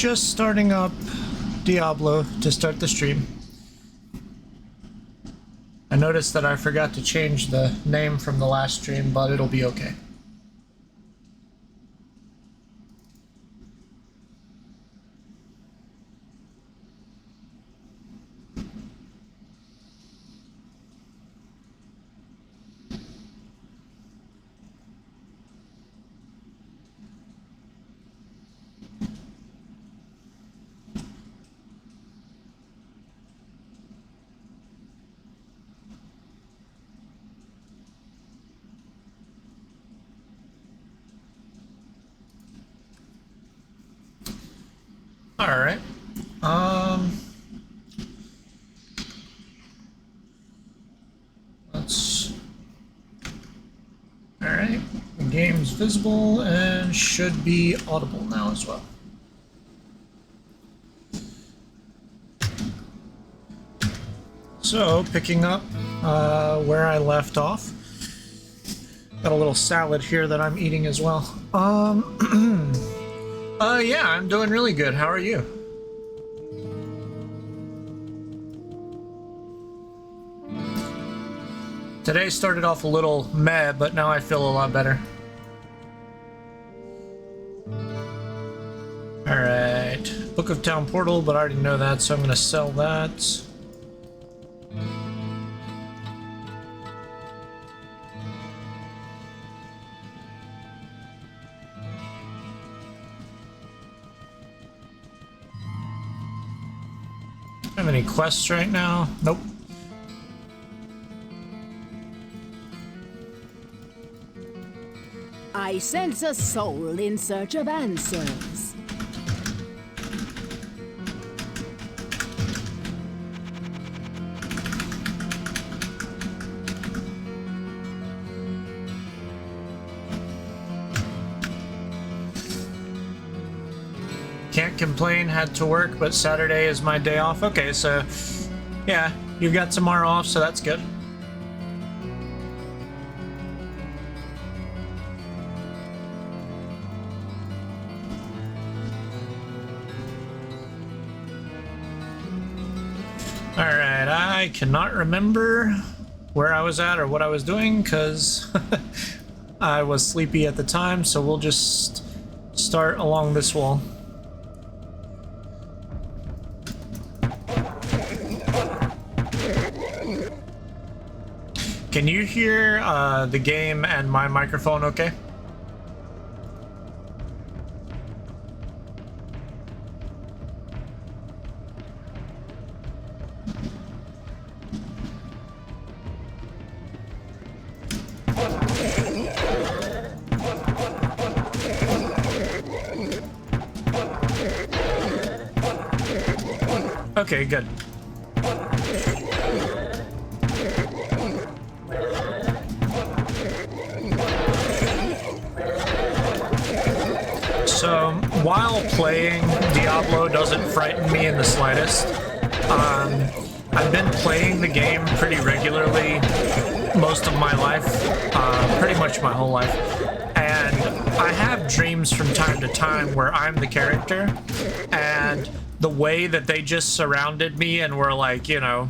just starting up Diablo to start the stream. I noticed that I forgot to change the name from the last stream, but it'll be okay. Alright. Alright. The game's visible and should be audible now as well. So, picking up where I left off. Got a little salad here that I'm eating as well. Yeah, I'm doing really good. How are you? Today started off a little meh, but now I feel a lot better. Alright. Book of Town Portal, but I already know that, so I'm going to sell that. Have any quests right now? Nope. I sense a soul in search of answers. Can't complain, had to work, but Saturday is my day off. Okay, so yeah, you've got tomorrow off, so that's good. Alright, I cannot remember where I was at or what I was doing because I was sleepy at the time, so we'll just start along this wall. Can you hear the game and my microphone okay? Okay, good. So, while playing, Diablo doesn't frighten me in the slightest. I've been playing the game pretty regularly most of my life, pretty much my whole life, and I have dreams from time to time where I'm the character, and the way that they just surrounded me and were like, you know,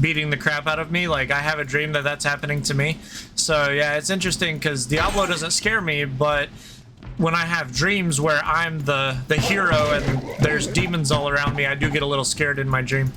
beating the crap out of me, like I have a dream that that's happening to me. So yeah, it's interesting because Diablo doesn't scare me, but when I have dreams where I'm the hero and there's demons all around me, I do get a little scared in my dream.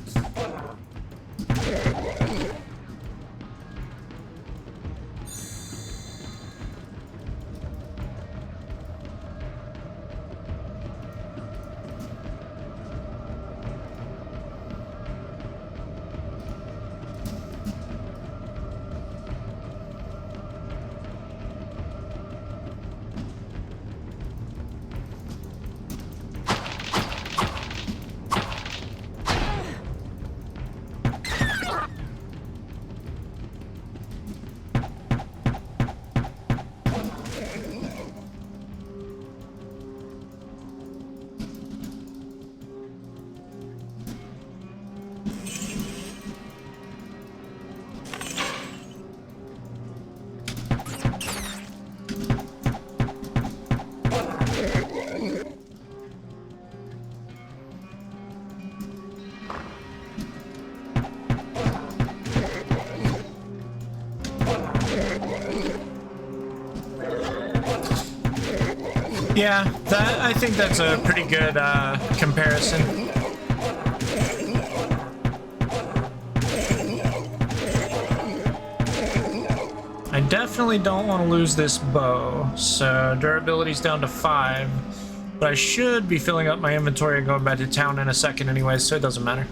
Yeah, I think that's a pretty good comparison. I definitely don't want to lose this bow, so durability's down to 5, but I should be filling up my inventory and going back to town in a second anyway, so it doesn't matter.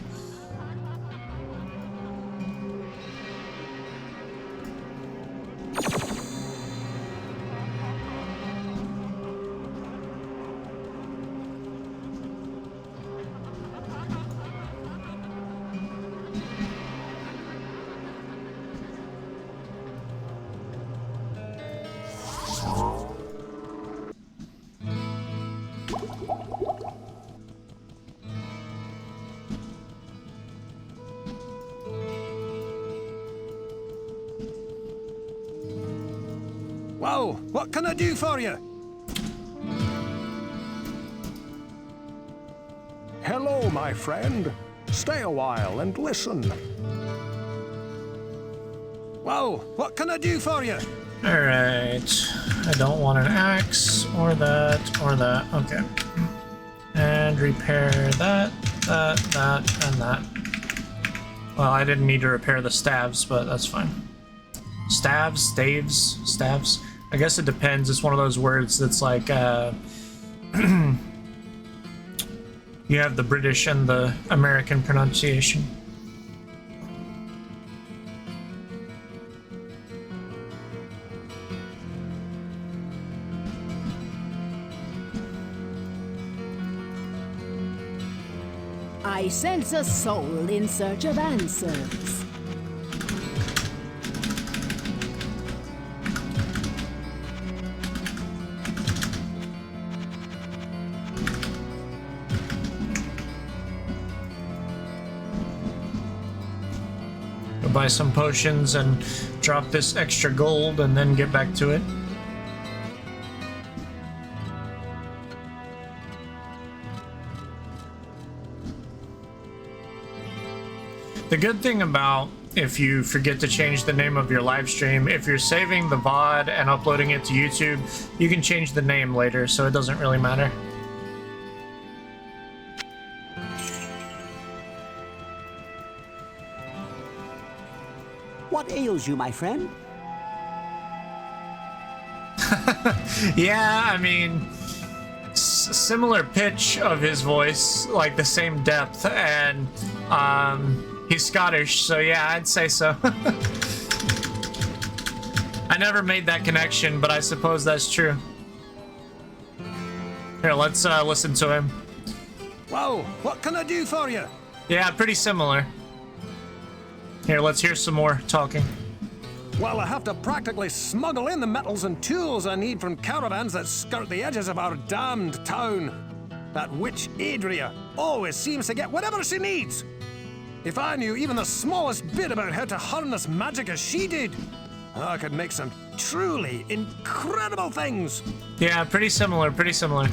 Whoa, what can I do for you? Hello, my friend. Stay a while and listen. Whoa, what can I do for you? Alright. I don't want an axe, or that, or that. Okay. And repair that, and that. Well, I didn't need to repair the staves, but that's fine. Staves? Staves? Staves? I guess it depends. It's one of those words that's like, you have the British and the American pronunciation. I sense a soul in search of answers. Go buy some potions and drop this extra gold and then get back to it. The good thing about if you forget to change the name of your live stream, if you're saving the VOD and uploading it to YouTube, you can change the name later, so it doesn't really matter. What ails you, my friend? Yeah, I mean, similar pitch of his voice, like the same depth, and he's Scottish, so yeah, I'd say so. I never made that connection, but I suppose that's true. Here, let's listen to him. Whoa, what can I do for you? Yeah, pretty similar. Here, let's hear some more talking. Well, I have to practically smuggle in the metals and tools I need from caravans that skirt the edges of our damned town. That witch Adria always seems to get whatever she needs. If I knew even the smallest bit about how to harness magic as she did, I could make some truly incredible things. Yeah, pretty similar, pretty similar.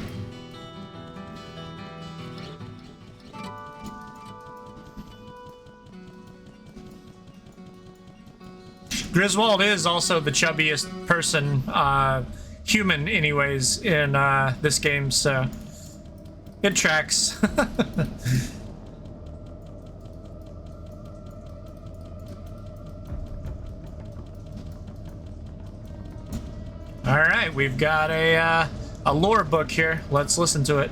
Griswold is also the chubbiest person, human anyways, in this game, so it tracks. Alright, we've got a lore book here. Let's listen to it.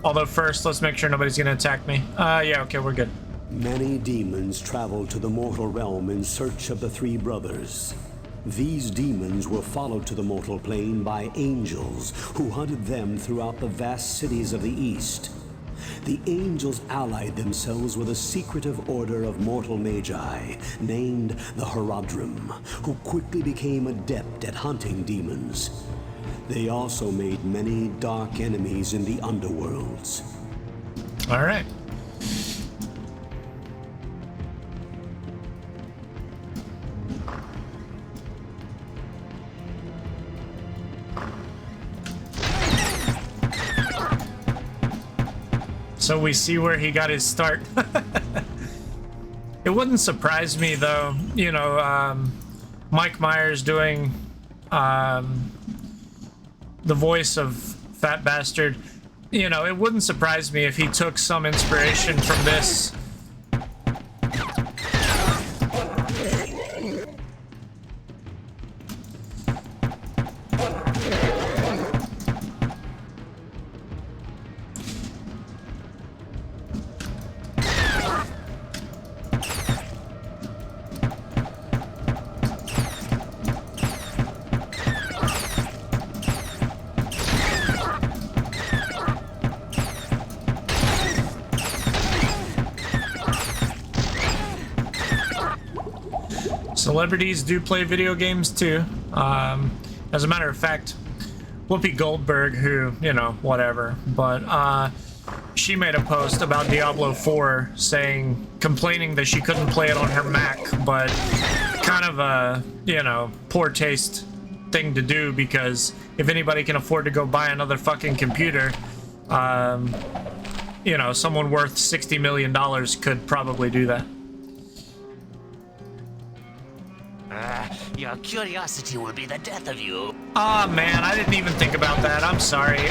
Although first, let's make sure nobody's gonna attack me. Yeah, okay, we're good. Many demons traveled to the mortal realm in search of the three brothers. These demons were followed to the mortal plane by angels who hunted them throughout the vast cities of the East. The angels allied themselves with a secretive order of mortal magi named the Herodrim, who quickly became adept at hunting demons. They also made many dark enemies in the underworlds. All right. So we see where he got his start. It wouldn't surprise me though, you know, Mike Myers doing the voice of fat bastard. You know, it wouldn't surprise me if he took some inspiration from this. Celebrities do play video games too. As a matter of fact, Whoopi Goldberg, who, you know, whatever, but she made a post about Diablo 4 complaining that she couldn't play it on her Mac, but kind of a, you know, poor taste thing to do, because if anybody can afford to go buy another fucking computer, you know, someone worth $60 million could probably do that. Your curiosity will be the death of you. Ah, man, I didn't even think about that. I'm sorry.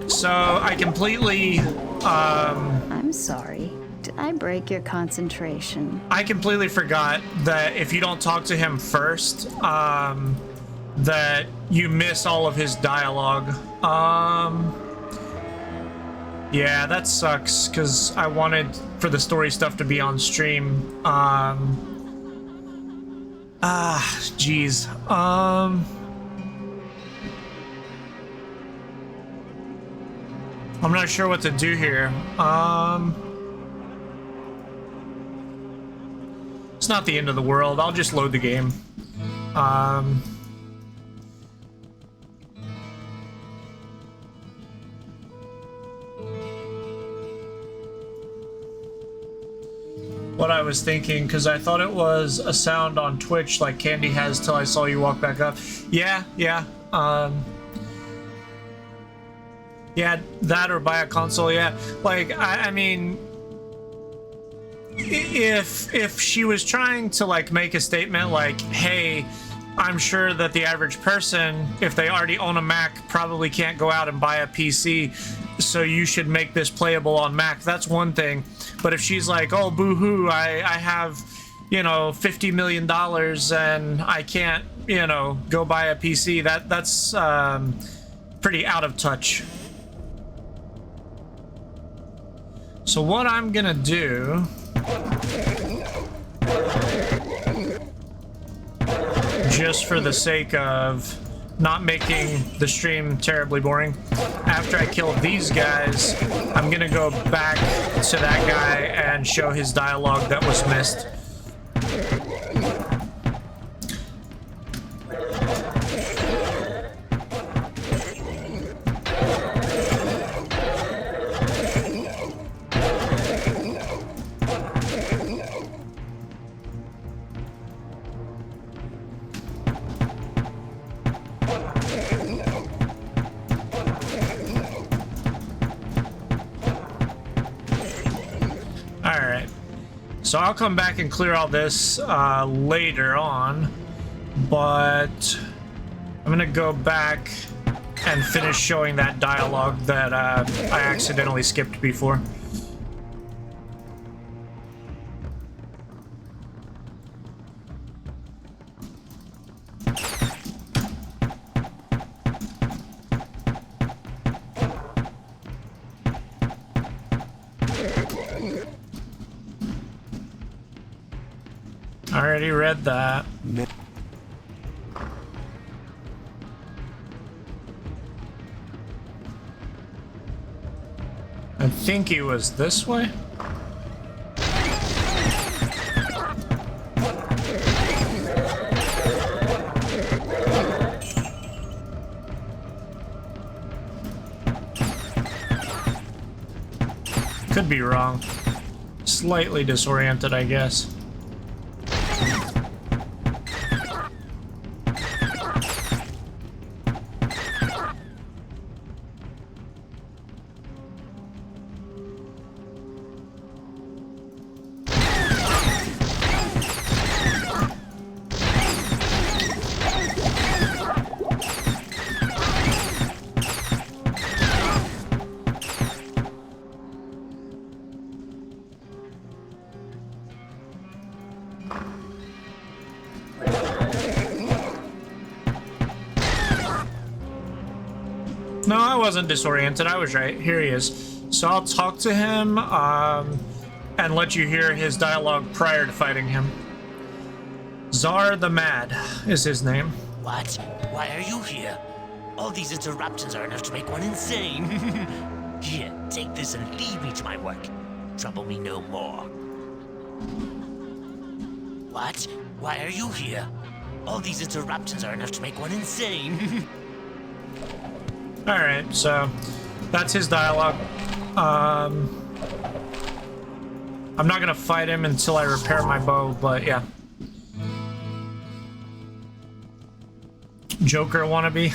So I completely, I'm sorry. Did I break your concentration? I completely forgot that if you don't talk to him first, that you miss all of his dialogue. Yeah, that sucks, because I wanted for the story stuff to be on stream. Jeez. I'm not sure what to do here. It's not the end of the world. I'll just load the game. What I was thinking, because I thought it was a sound on Twitch like Candy has till I saw you walk back up. Yeah, yeah. Yeah, that or buy a console, yeah. Like, I mean, if she was trying to, like, make a statement like, hey, I'm sure that the average person, if they already own a Mac, probably can't go out and buy a PC, so you should make this playable on Mac, that's one thing. But if she's like, oh, boo-hoo, I have, you know, $50 million and I can't, you know, go buy a PC, that's pretty out of touch. So what I'm gonna do, just for the sake of not making the stream terribly boring, after I kill these guys, I'm gonna go back to that guy and show his dialogue that was missed. So I'll come back and clear all this later on, but I'm gonna go back and finish showing that dialogue that I accidentally skipped before. Already read that. I think he was this way. Could be wrong. Slightly disoriented, I guess. No, I wasn't disoriented. I was right. Here he is. So I'll talk to him and let you hear his dialogue prior to fighting him. Czar the Mad is his name. What? Why are you here? All these interruptions are enough to make one insane. Here, take this and leave me to my work. Trouble me no more. What? Why are you here? All these interruptions are enough to make one insane. Alright, so that's his dialogue. I'm not gonna fight him until I repair my bow, but yeah. Joker wannabe.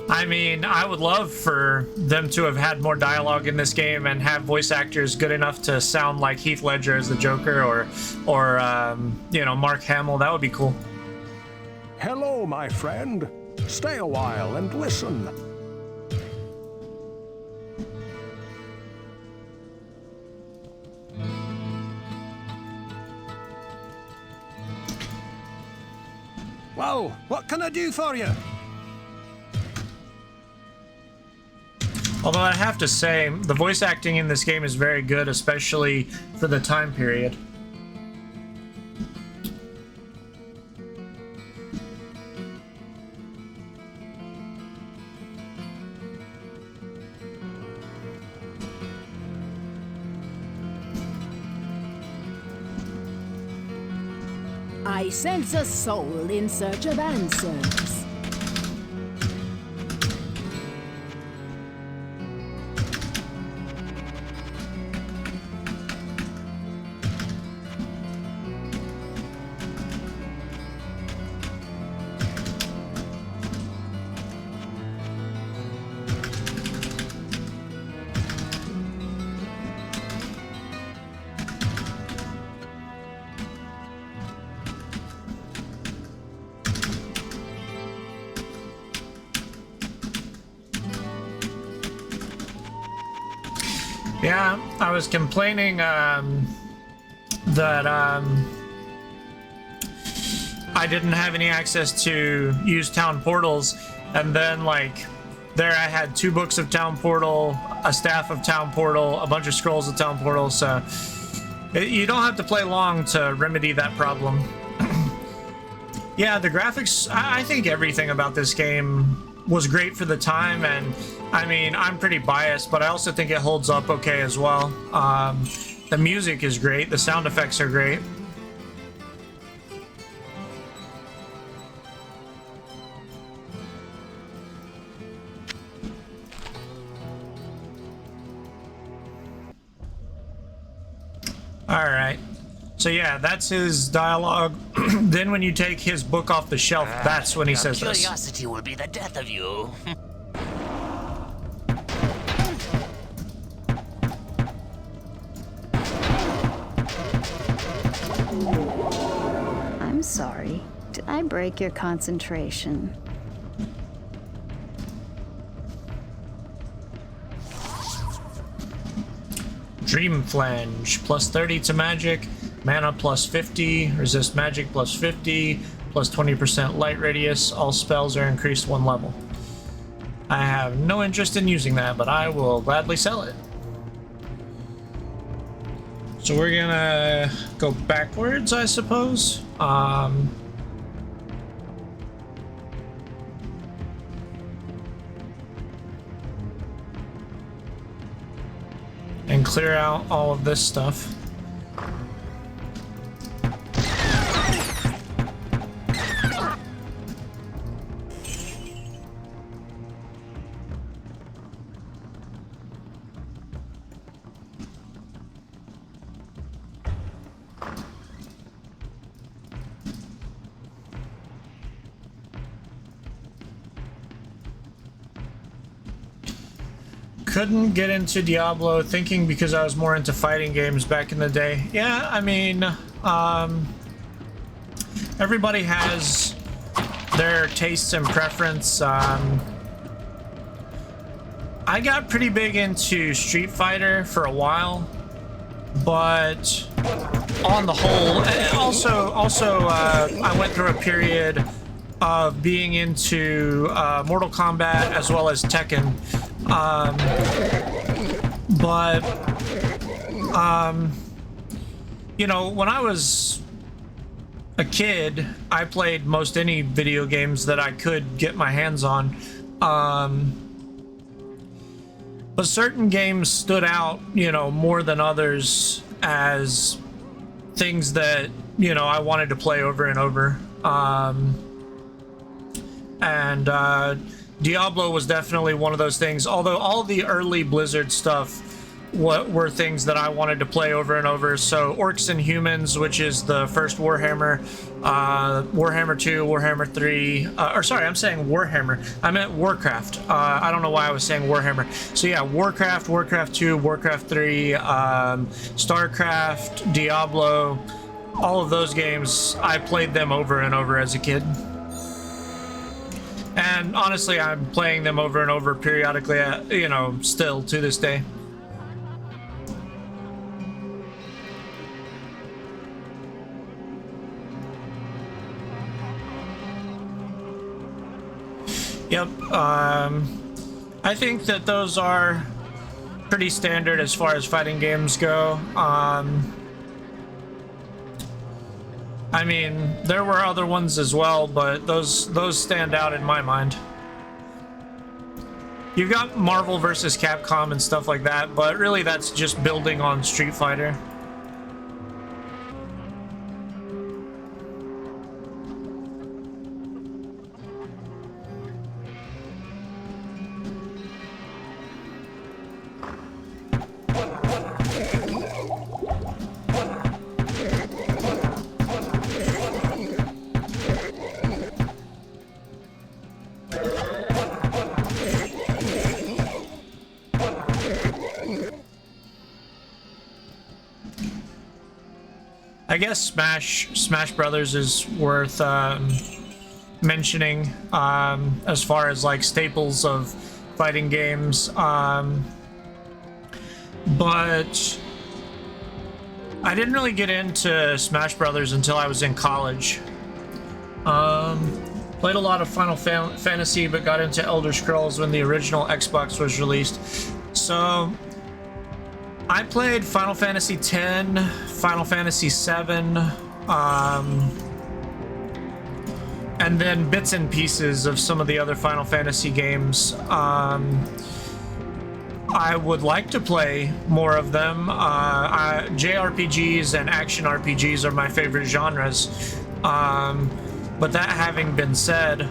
I mean, I would love for them to have had more dialogue in this game and have voice actors good enough to sound like Heath Ledger as the Joker or you know, Mark Hamill. That would be cool. Hello, my friend. Stay a while and listen. Well, what can I do for you? Although I have to say, the voice acting in this game is very good, especially for the time period. I sense a soul in search of answers. Yeah, I was complaining that I didn't have any access to use town portals, and then like there I had 2 books of town portal, a staff of town portal, a bunch of scrolls of town portal, so you don't have to play long to remedy that problem. Yeah, the graphics, I think everything about this game was great for the time, and I mean, I'm pretty biased, but I also think it holds up okay as well. The music is great, the sound effects are great. Alright, so yeah, that's his dialogue. Then when you take his book off the shelf, that's when he says this. Curiosity will be the death of you. I'm sorry. Did I break your concentration? Dream Flange, plus 30 to magic, mana plus 50, resist magic plus 50, plus 20% light radius. All spells are increased 1 level. I have no interest in using that, but I will gladly sell it. So we're gonna go backwards, I suppose. And clear out all of this stuff. Couldn't get into Diablo, thinking because I was more into fighting games back in the day. Yeah, I mean, everybody has their tastes and preference. I got pretty big into Street Fighter for a while, but on the whole, also I went through a period of being into Mortal Kombat as well as Tekken. You know, when I was a kid, I played most any video games that I could get my hands on. But certain games stood out, you know, more than others as things that, you know, I wanted to play over and over. Diablo was definitely one of those things, although all the early Blizzard stuff were things that I wanted to play over and over. So Orcs and Humans, which is the first Warhammer, Warhammer 2, Warhammer 3, or sorry, I'm saying Warhammer. I meant Warcraft. I don't know why I was saying Warhammer. So yeah, Warcraft, Warcraft 2, Warcraft 3, StarCraft, Diablo, all of those games, I played them over and over as a kid. And honestly, I'm playing them over and over periodically, you know, still to this day. Yep, I think that those are pretty standard as far as fighting games go. I mean, there were other ones as well, but those stand out in my mind. You've got Marvel versus Capcom and stuff like that, but really that's just building on Street Fighter. I guess Smash Brothers is worth mentioning as far as like staples of fighting games, but I didn't really get into Smash Brothers until I was in college. Played a lot of Final Fantasy, but got into Elder Scrolls when the original Xbox was released. So I played Final Fantasy X, Final Fantasy VII, and then bits and pieces of some of the other Final Fantasy games. I would like to play more of them. JRPGs and action RPGs are my favorite genres. But that having been said,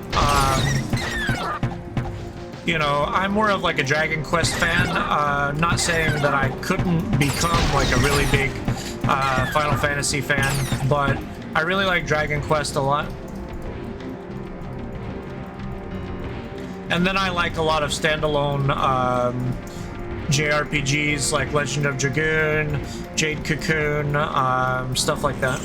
you know, I'm more of like a Dragon Quest fan. Not saying that I couldn't become like a really big Final Fantasy fan, but I really like Dragon Quest a lot. And then I like a lot of standalone JRPGs like Legend of Dragoon, Jade Cocoon, stuff like that.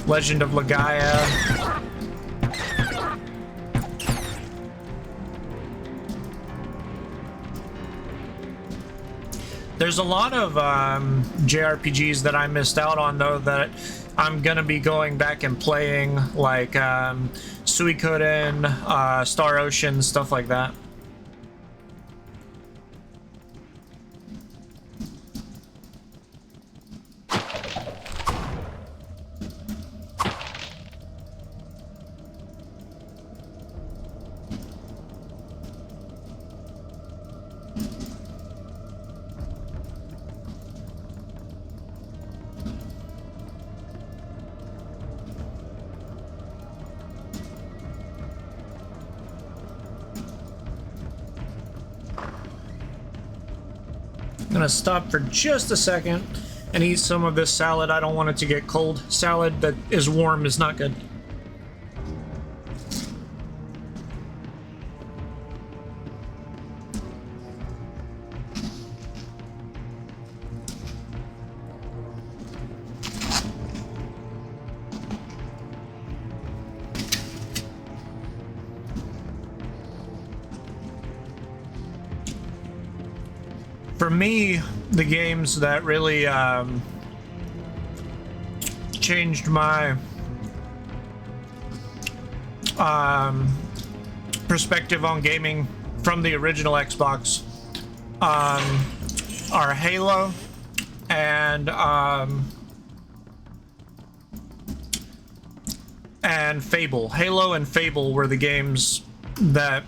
Legend of Legaia. There's a lot of JRPGs that I missed out on, though, that I'm gonna be going back and playing, like Suikoden, Star Ocean, stuff like that. I'm gonna stop for just a second and eat some of this salad. I don't want it to get cold. Salad that is warm is not good. For me, the games that really changed my perspective on gaming from the original Xbox are Halo and Fable. Halo and Fable were the games that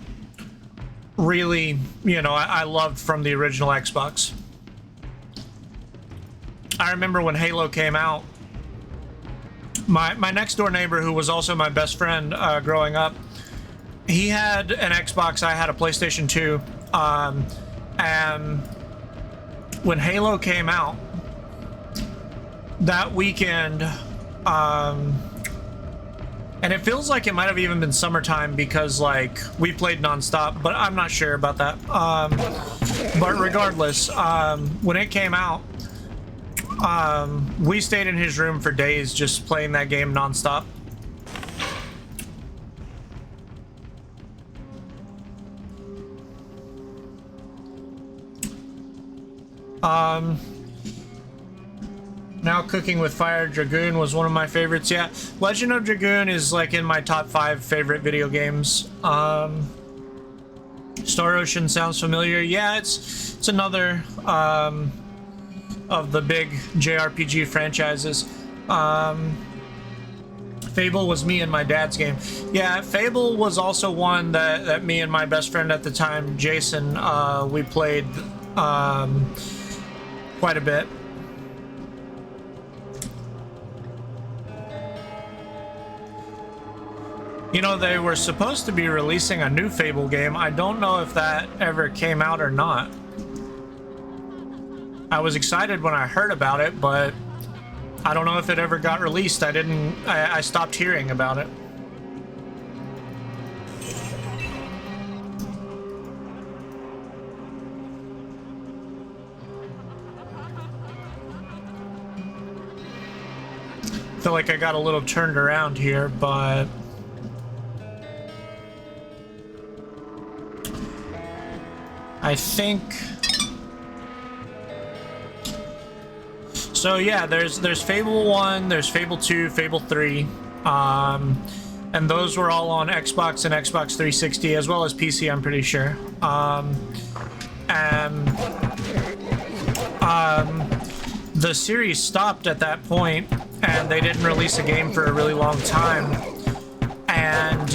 really, you know, I loved from the original Xbox. I remember when Halo came out, my next door neighbor, who was also my best friend growing up, he had an Xbox, I had a PlayStation 2, and when Halo came out, that weekend, and it feels like it might have even been summertime because, like, we played nonstop, but I'm not sure about that. But regardless, when it came out, we stayed in his room for days just playing that game nonstop. Now Cooking with Fire, Dragoon was one of my favorites. Yeah, Legend of Dragoon is like in my top 5 favorite video games. Star Ocean sounds familiar. Yeah, it's another of the big JRPG franchises. Fable was me and my dad's game. Yeah, Fable was also one that me and my best friend at the time, Jason, we played quite a bit. You know, they were supposed to be releasing a new Fable game. I don't know if that ever came out or not. I was excited when I heard about it, but I don't know if it ever got released. I stopped hearing about it. I feel like I got a little turned around here, but I think so. Yeah, there's Fable 1, there's Fable 2, Fable 3, and those were all on Xbox and Xbox 360 as well as PC, I'm pretty sure. The series stopped at that point, and they didn't release a game for a really long time. And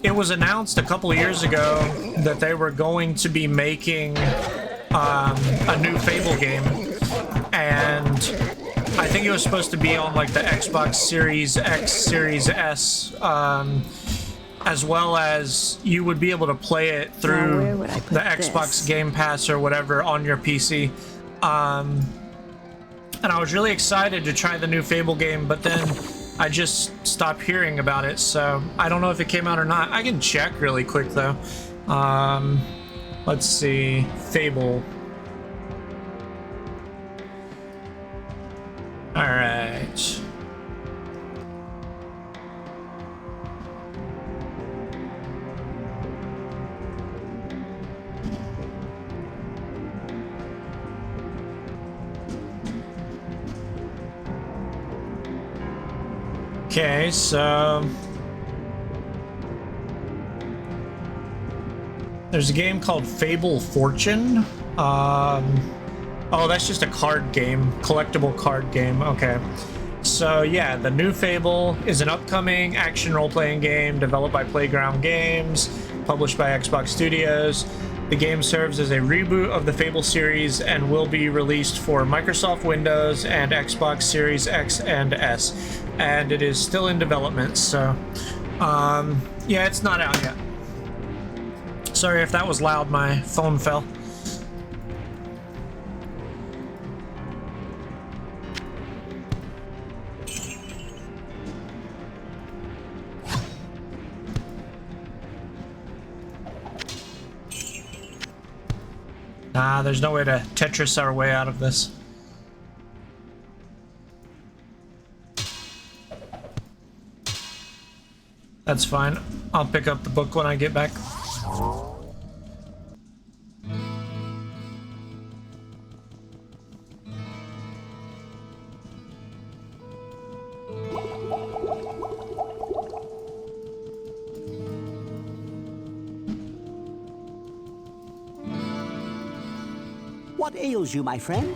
it was announced a couple of years ago that they were going to be making a new Fable game, and I think it was supposed to be on like the Xbox Series X, Series S, as well as you would be able to play it through the Xbox Game Pass or whatever on your PC. And I was really excited to try the new Fable game, but then I just stopped hearing about it, so I don't know if it came out or not. I can check really quick though. Let's see, Fable. All right. Okay, so there's a game called Fable Fortune. Oh, that's just a card game, collectible card game. Okay. So yeah, the new Fable is an upcoming action role-playing game developed by Playground Games, published by Xbox Studios. The game serves as a reboot of the Fable series and will be released for Microsoft Windows and Xbox Series X and S. And it is still in development, so yeah, it's not out yet. Sorry if that was loud, my phone fell. Nah, there's no way to Tetris our way out of this. That's fine. I'll pick up the book when I get back. What ails you, my friend?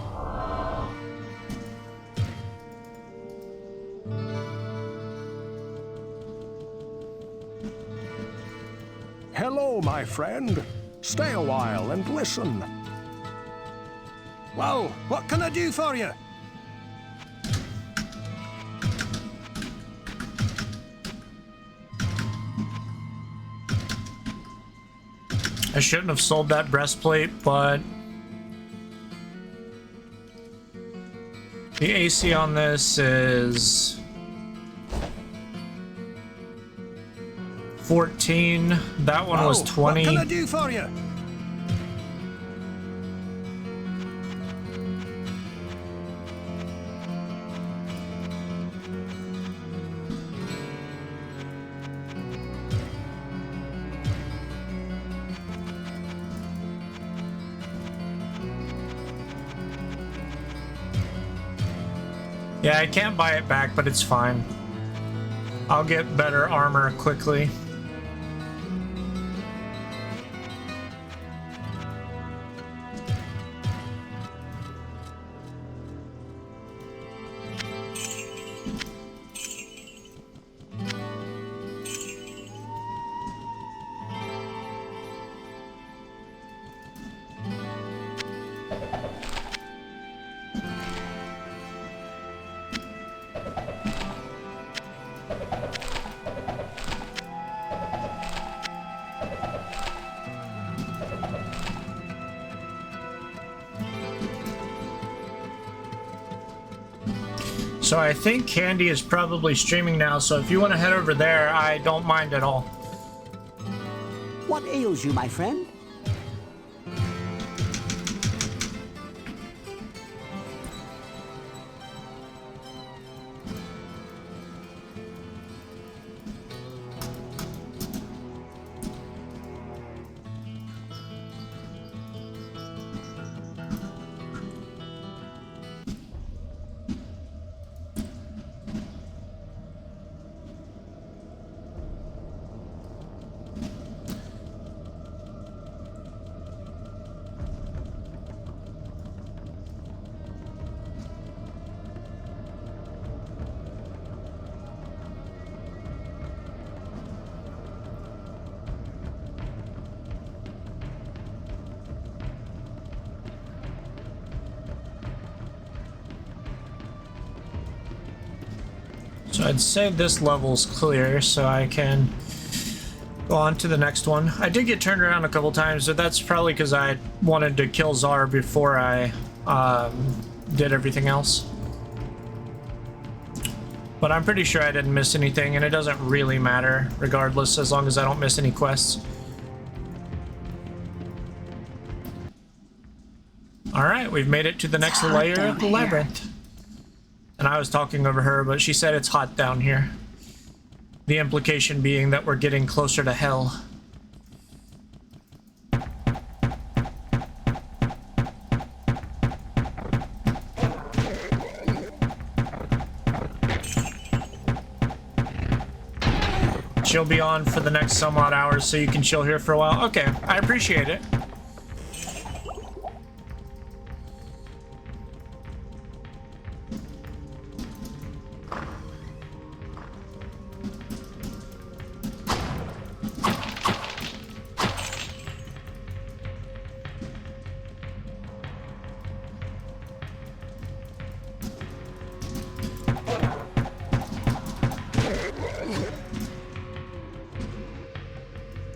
Hello, my friend. Stay a while and listen. Well, what can I do for you? I shouldn't have sold that breastplate, but the AC on this is 14. That one was 20. What can I do for you? Yeah, I can't buy it back, but it's fine. I'll get better armor quickly. So I think Candy is probably streaming now, so if you want to head over there, I don't mind at all. What ails you, my friend? So I'd say this level's clear, so I can go on to the next one. I did get turned around a couple times, but that's probably because I wanted to kill Czar before I did everything else. But I'm pretty sure I didn't miss anything, and it doesn't really matter, regardless, as long as I don't miss any quests. Alright, we've made it to the next layer of the labyrinth. And I was talking over her, but she said it's hot down here. The implication being that we're getting closer to hell. She'll be on for the next some odd hours, so you can chill here for a while. Okay, I appreciate it.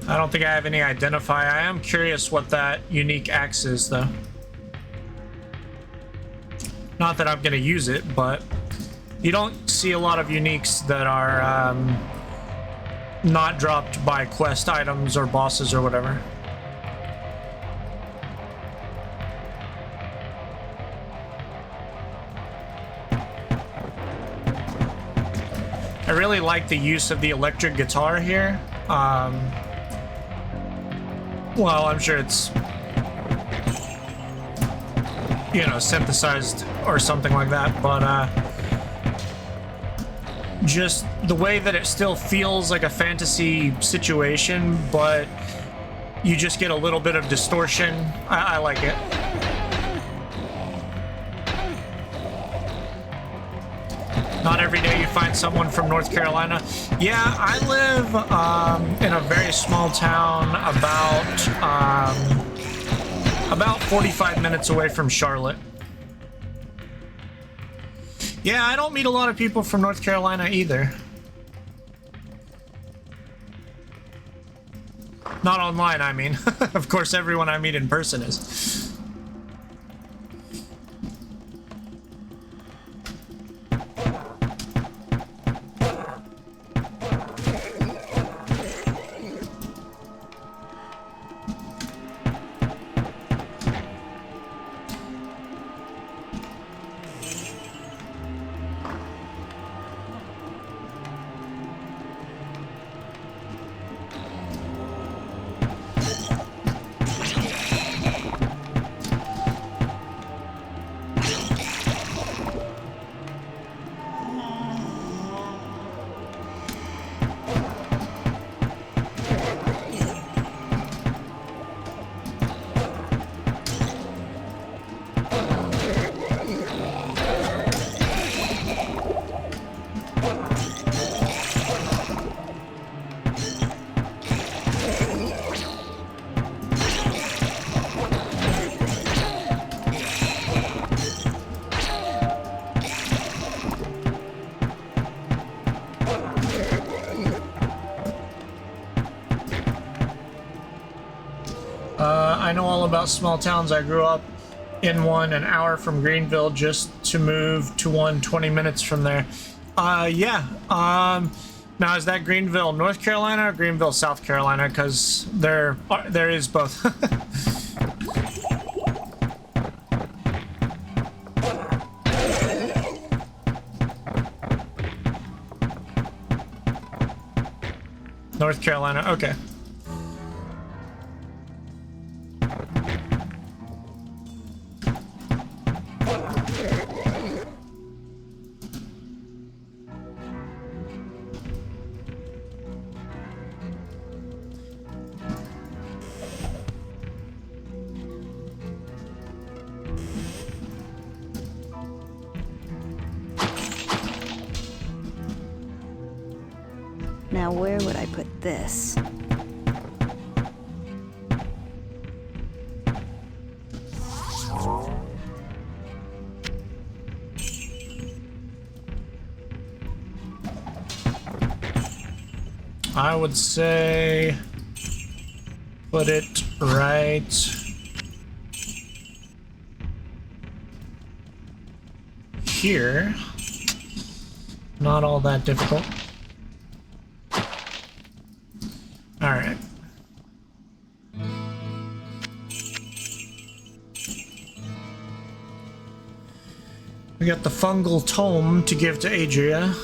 I don't think I have any identify. I am curious what that unique axe is, though. Not that I'm going to use it, but you don't see a lot of uniques that are not dropped by quest items or bosses or whatever. I really like the use of the electric guitar here. Well, I'm sure it's, you know, synthesized or something like that, but just the way that it still feels like a fantasy situation, but you just get a little bit of distortion. I like it. Not every day you find someone from North Carolina. Yeah, I live in a very small town about 45 minutes away from Charlotte. Yeah, I don't meet a lot of people from North Carolina either. Not online, I mean. Of course, everyone I meet in person is. I know all about small towns. I grew up in one an hour from Greenville just to move to one 20 minutes from there. Yeah. Now, is that Greenville, North Carolina or Greenville, South Carolina? Because there is both. North Carolina, okay. Now where would I put this? I would say put it right here. Not all that difficult. All right. We got the fungal tome to give to Adria.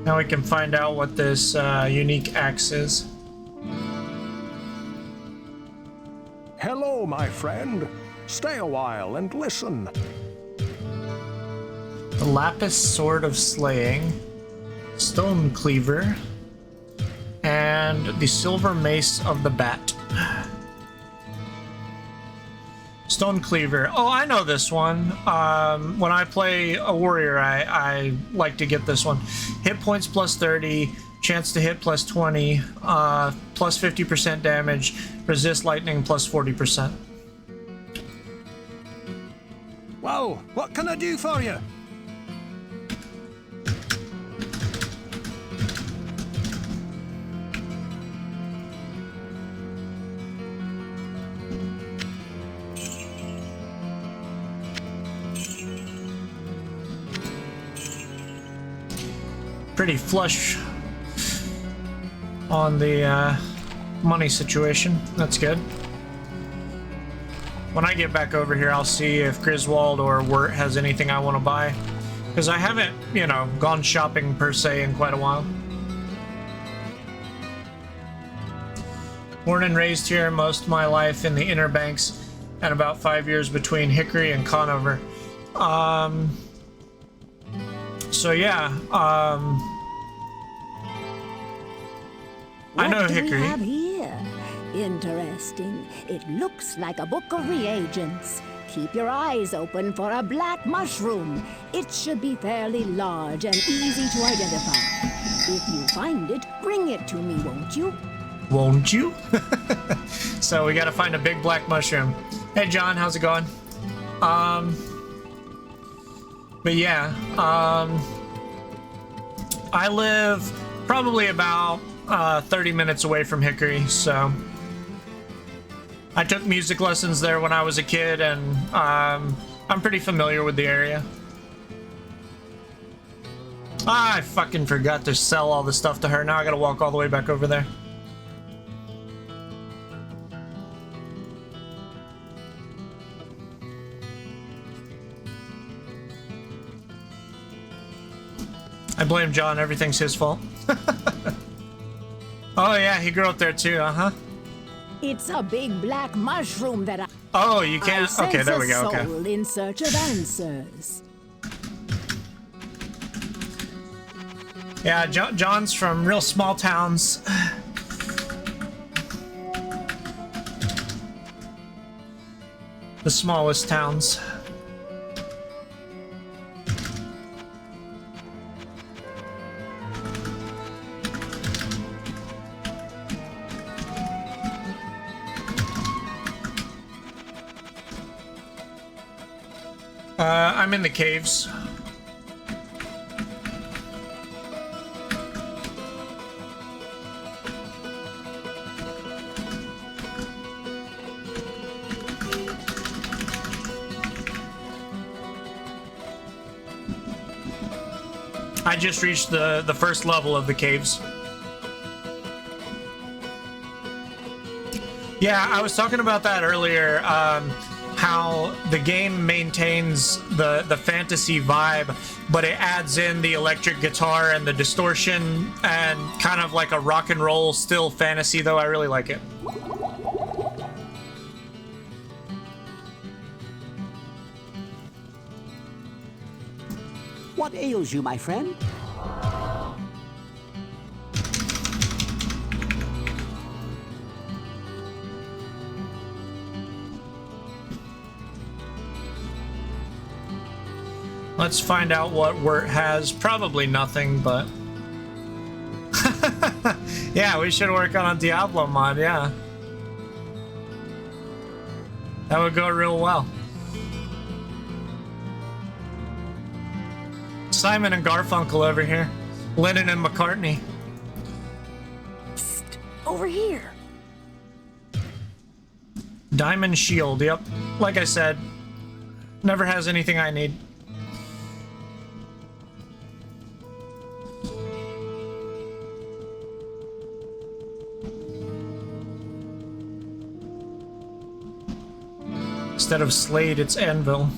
Now we can find out what this unique axe is. Hello, my friend. Stay a while and listen. The lapis sword of slaying, stone cleaver, and the silver mace of the bat. Stone cleaver. Oh, I know this one. When I play a warrior, I like to get this one. Hit points plus 30, chance to hit plus 20, plus 50% damage, resist lightning plus 40%. Well, what can I do for you? Pretty flush on the money situation. That's good. When I get back over here, I'll see if Griswold or Wirt has anything I want to buy. Because I haven't, you know, gone shopping per se in quite a while. Born and raised here most of my life in the Inner Banks, and about 5 years between Hickory and Conover. So yeah, I know Hickory. What do we have here? Interesting. It looks like a book of reagents. keep your eyes open for a black mushroom. It should be fairly large and easy to identify. If you find it, bring it to me, won't you? Won't you? So we gotta find a big black mushroom. Hey John, how's it going? But yeah, I live probably about 30 minutes away from Hickory, so I took music lessons there when I was a kid, and I'm pretty familiar with the area. I fucking forgot to sell all the stuff to her. Now I gotta walk all the way back over there. I blame John. Everything's his fault. Oh yeah, he grew up there too, uh-huh. It's a big black mushroom that I... Oh, you can't... Okay, there we go, okay. Soul in search of answers. Yeah, John's from real small towns. The smallest towns. I'm in the caves. I just reached the first level of the caves. Yeah, I was talking about that earlier. How the game maintains the fantasy vibe, but it adds in the electric guitar and the distortion and kind of like a rock and roll still fantasy, though. I really like it. What ails you, my friend? Let's find out what Wirt has. Probably nothing, but... Yeah, we should work on a Diablo mod, yeah. That would go real well. Simon and Garfunkel over here. Lennon and McCartney. Psst, over here. Diamond Shield, yep. Like I said, never has anything I need. Instead of Slade, it's Anvil.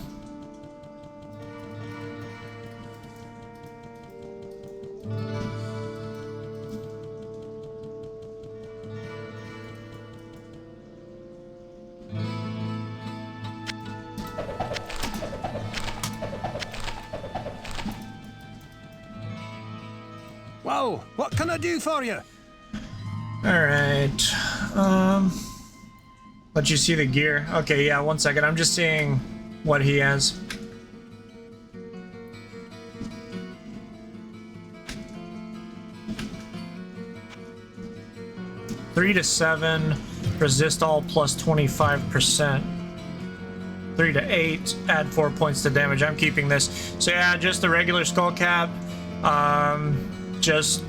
Whoa, what can I do for you? Alright. Let you see the gear. Okay, yeah, 1 second. I'm just seeing what he has. Three to 7, resist all plus 25%. 3 to 8, add 4 points to damage. I'm keeping this. So yeah, just the regular skull cap. Just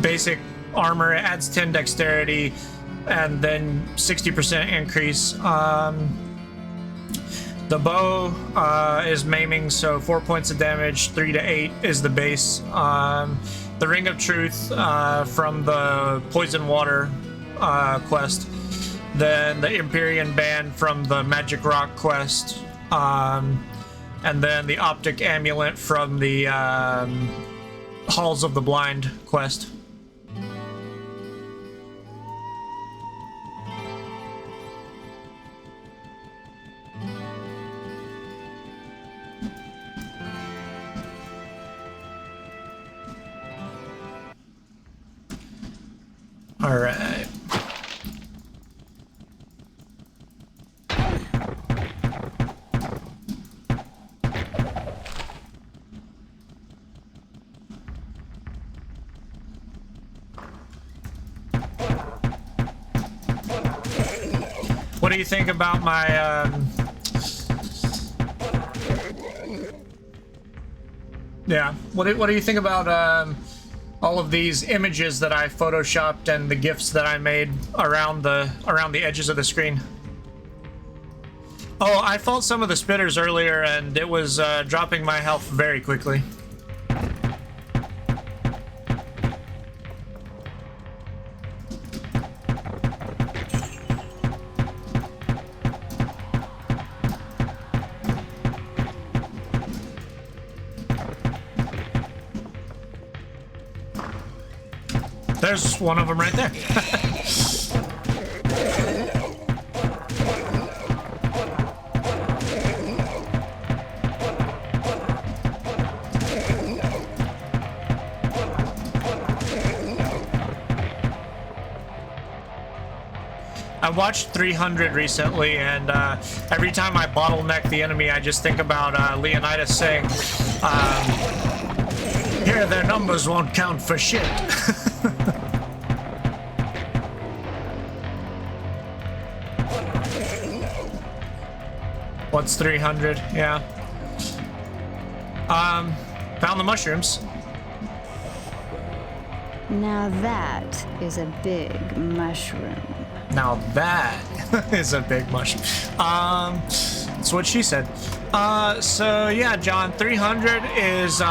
basic armor. It adds 10 dexterity. And then 60% increase. The bow is maiming, so 4 points of damage. 3 to 8 is the base. The Ring of Truth from the Poison Water quest. Then the Empyrean Band from the Magic Rock quest. And then the Optic Amulet from the Halls of the Blind quest. All right. What do you think about my, yeah, what do you think about, all of these images that I photoshopped and the GIFs that I made around the edges of the screen? Oh, I fought some of the spitters earlier, and it was dropping my health very quickly. There's one of them right there. I watched 300 recently, and every time I bottleneck the enemy, I just think about Leonidas saying, here, their numbers won't count for shit. What's 300? Yeah. Found the mushrooms. Now that is a big mushroom. Now that is a big mushroom. That's what she said. So yeah, John, 300 is,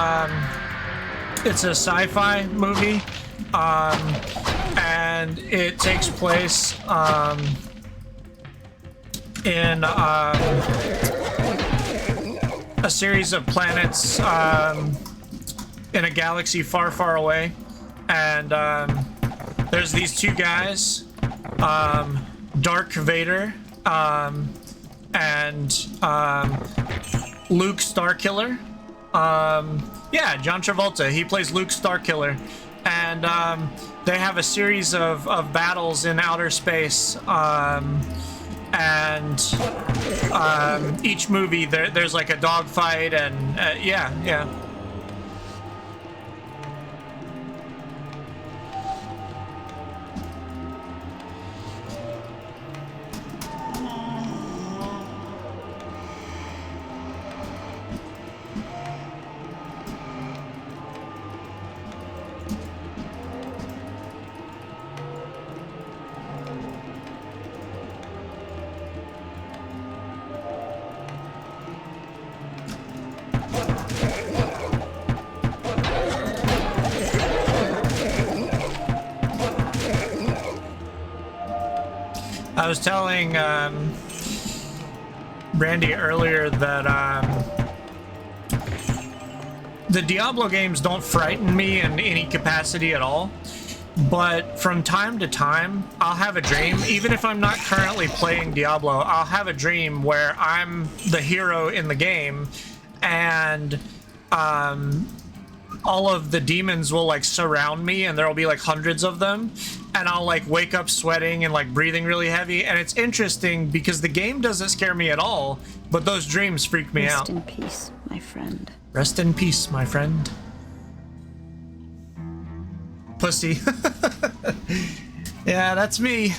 it's a sci-fi movie, and it takes place, in a series of planets in a galaxy far, far away, and there's these two guys, Dark Vader and Luke Starkiller. Yeah, John Travolta. He plays Luke Starkiller, and they have a series of battles in outer space. And each movie there's like a dogfight, and yeah. I was telling Brandy earlier that the Diablo games don't frighten me in any capacity at all, but from time to time I'll have a dream, even if I'm not currently playing Diablo, I'll have a dream where I'm the hero in the game, and all of the demons will like surround me, and there'll be like hundreds of them, and I'll like wake up sweating and like breathing really heavy. And it's interesting because the game doesn't scare me at all, but those dreams freak me out. Rest in peace, my friend. Rest in peace, my friend. Pussy. Yeah, that's me.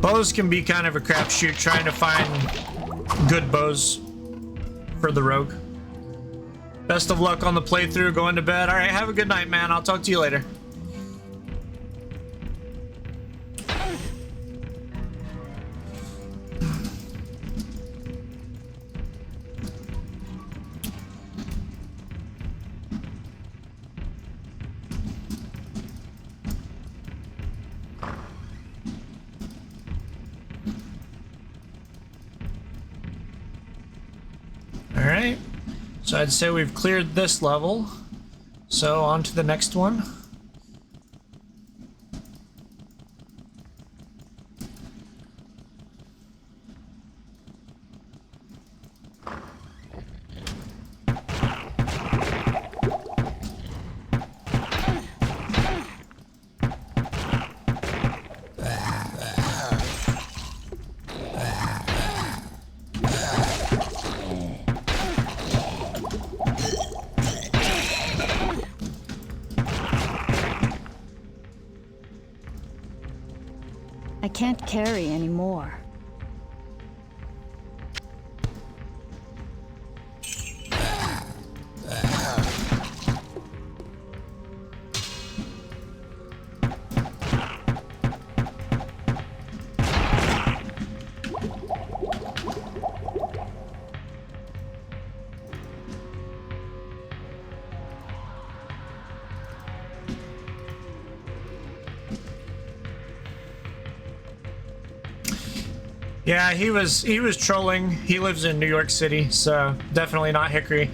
Bows can be kind of a crapshoot, trying to find good bows for the rogue. Best of luck on the playthrough, going to bed. All right, have a good night, man. I'll talk to you later. Alright, so I'd say we've cleared this level, so on to the next one. can't carry anymore. Yeah, he was trolling. He lives in New York City, so definitely not Hickory.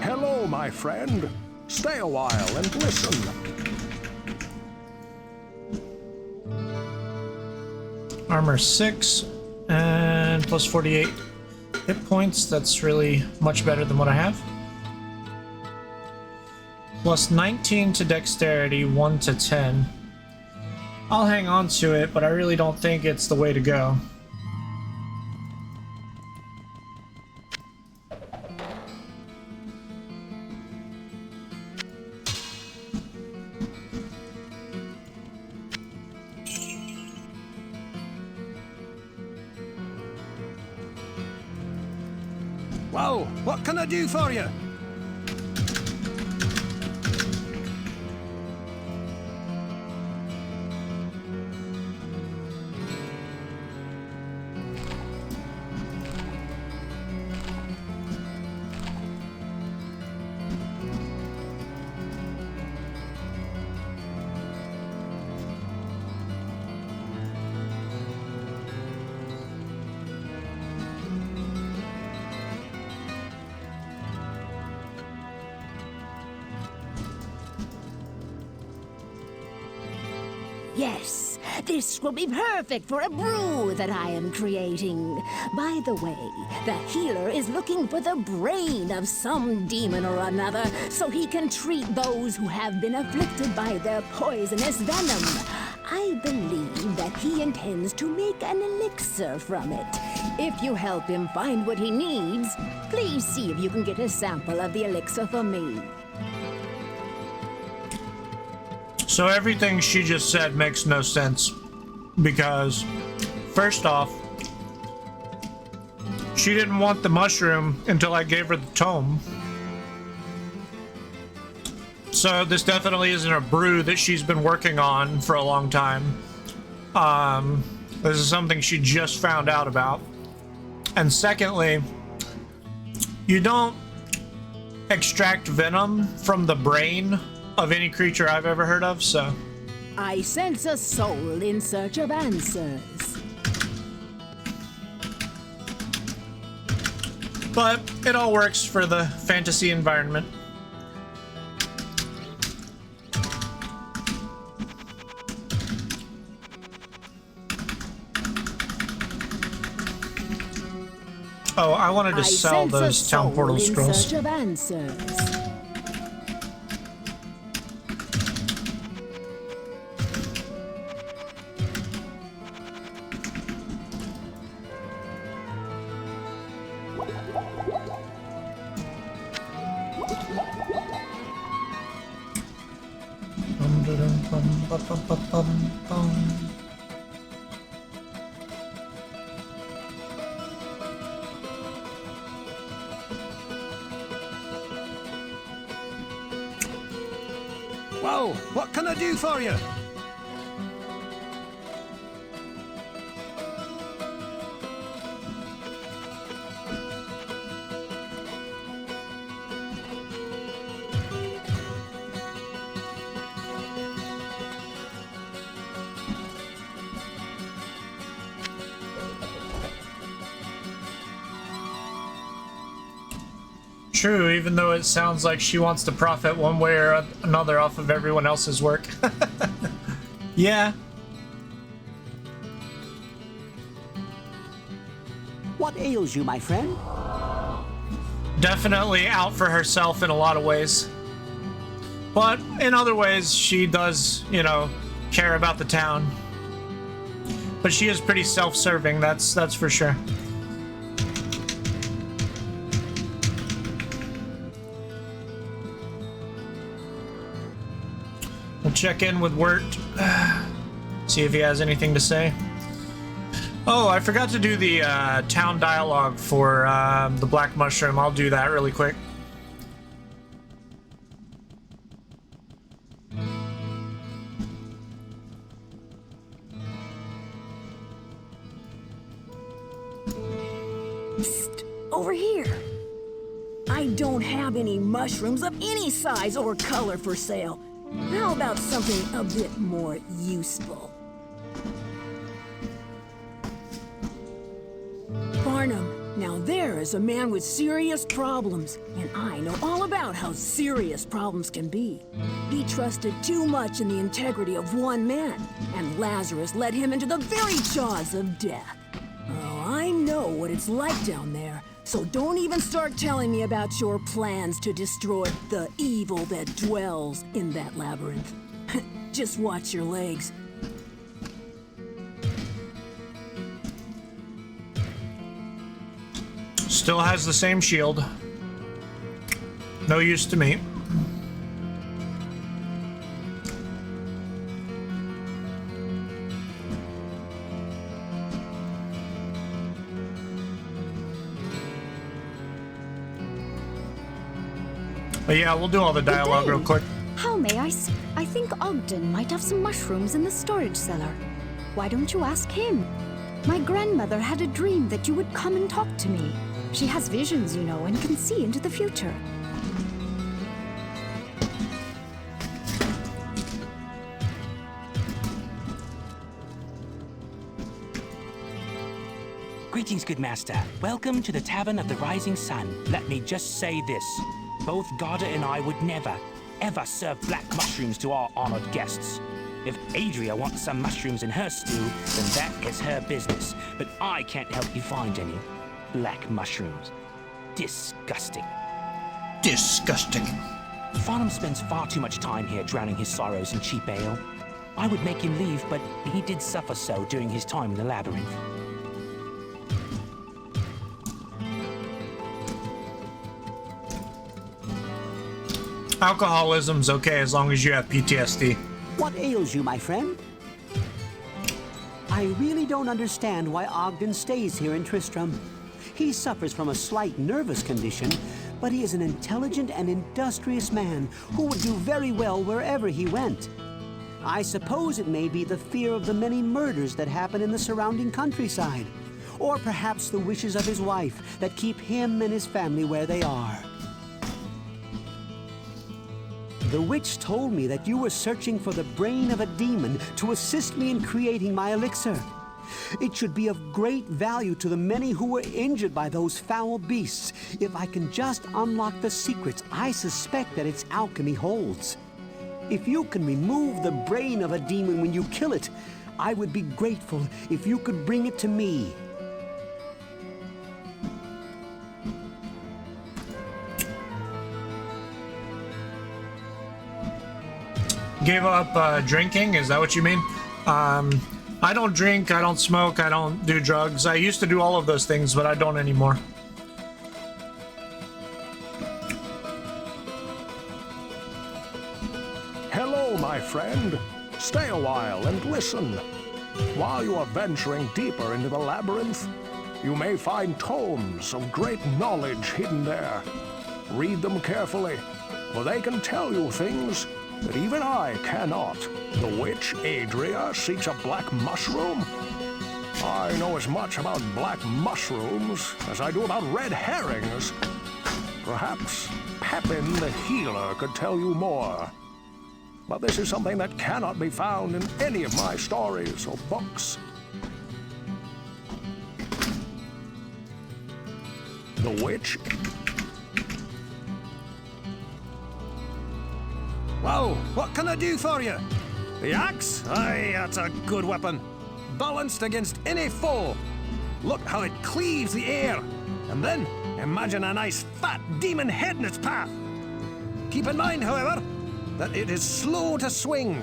Hello, my friend. Stay a while and listen. Armor 6 and plus 48 hit points. That's really much better than what I have. Plus 19 to dexterity, 1 to 10. I'll hang on to it, but I really don't think it's the way to go. Well, what can I do for you? Yes, this will be perfect for a brew that I am creating. By the way, the healer is looking for the brain of some demon or another so he can treat those who have been afflicted by their poisonous venom. I believe that he intends to make an elixir from it. If you help him find what he needs, please see if you can get a sample of the elixir for me. So everything she just said makes no sense, because first off, she didn't want the mushroom until I gave her the tome. So this definitely isn't a brew that she's been working on for a long time. This is something she just found out about. And secondly, you don't extract venom from the brain of any creature I've ever heard of, so. I sense a soul in search of answers. But it all works for the fantasy environment. Oh, I wanted to sell those town portal scrolls. In search of answers. Well, what can I do for you? True, even though it sounds like she wants to profit one way or another off of everyone else's work. Yeah. What ails you, my friend? Definitely out for herself in a lot of ways. But in other ways, she does, you know, care about the town. But she is pretty self-serving, that's for sure. We'll check in with Wirt. See if he has anything to say. Oh, I forgot to do the town dialogue for the Black Mushroom. I'll do that really quick. Psst, over here. I don't have any mushrooms of any size or color for sale. How about something a bit more useful? Barnum, now there is a man with serious problems, and I know all about how serious problems can be. He trusted too much in the integrity of one man, and Lazarus led him into the very jaws of death. Oh, I know what it's like down there, so don't even start telling me about your plans to destroy the evil that dwells in that labyrinth. Just watch your legs. Still has the same shield. No use to me. But yeah, we'll do all the dialogue real quick. How may I think Ogden might have some mushrooms in the storage cellar. Why don't you ask him? My grandmother had a dream that you would come and talk to me. She has visions, you know, and can see into the future. Greetings, good master. Welcome to the Tavern of the Rising Sun. Let me just say this. Both Garda and I would never, ever serve black mushrooms to our honored guests. If Adria wants some mushrooms in her stew, then that is her business. But I can't help you find any. Black mushrooms. Disgusting. Disgusting. Farnham spends far too much time here drowning his sorrows in cheap ale. I would make him leave, but he did suffer so during his time in the labyrinth. Alcoholism's okay as long as you have PTSD. What ails you, my friend? I really don't understand why Ogden stays here in Tristram. He suffers from a slight nervous condition, but he is an intelligent and industrious man who would do very well wherever he went. I suppose it may be the fear of the many murders that happen in the surrounding countryside, or perhaps the wishes of his wife that keep him and his family where they are. The witch told me that you were searching for the brain of a demon to assist me in creating my elixir. It should be of great value to the many who were injured by those foul beasts if I can just unlock the secrets I suspect that its alchemy holds. If you can remove the brain of a demon when you kill it, I would be grateful if you could bring it to me. Gave up drinking, is that what you mean? I don't drink, I don't smoke, I don't do drugs. I used to do all of those things, but I don't anymore. Hello, my friend. Stay a while and listen. While you are venturing deeper into the labyrinth, you may find tomes of great knowledge hidden there. Read them carefully, for they can tell you things that even I cannot. The witch Adria seeks a black mushroom? I know as much about black mushrooms as I do about red herrings. Perhaps Pepin the healer could tell you more. But this is something that cannot be found in any of my stories or books. The witch Well, what can I do for you? The axe? Aye, that's a good weapon. Balanced against any foe. Look how it cleaves the air. And then, imagine a nice fat demon head in its path. Keep in mind, however, that it is slow to swing.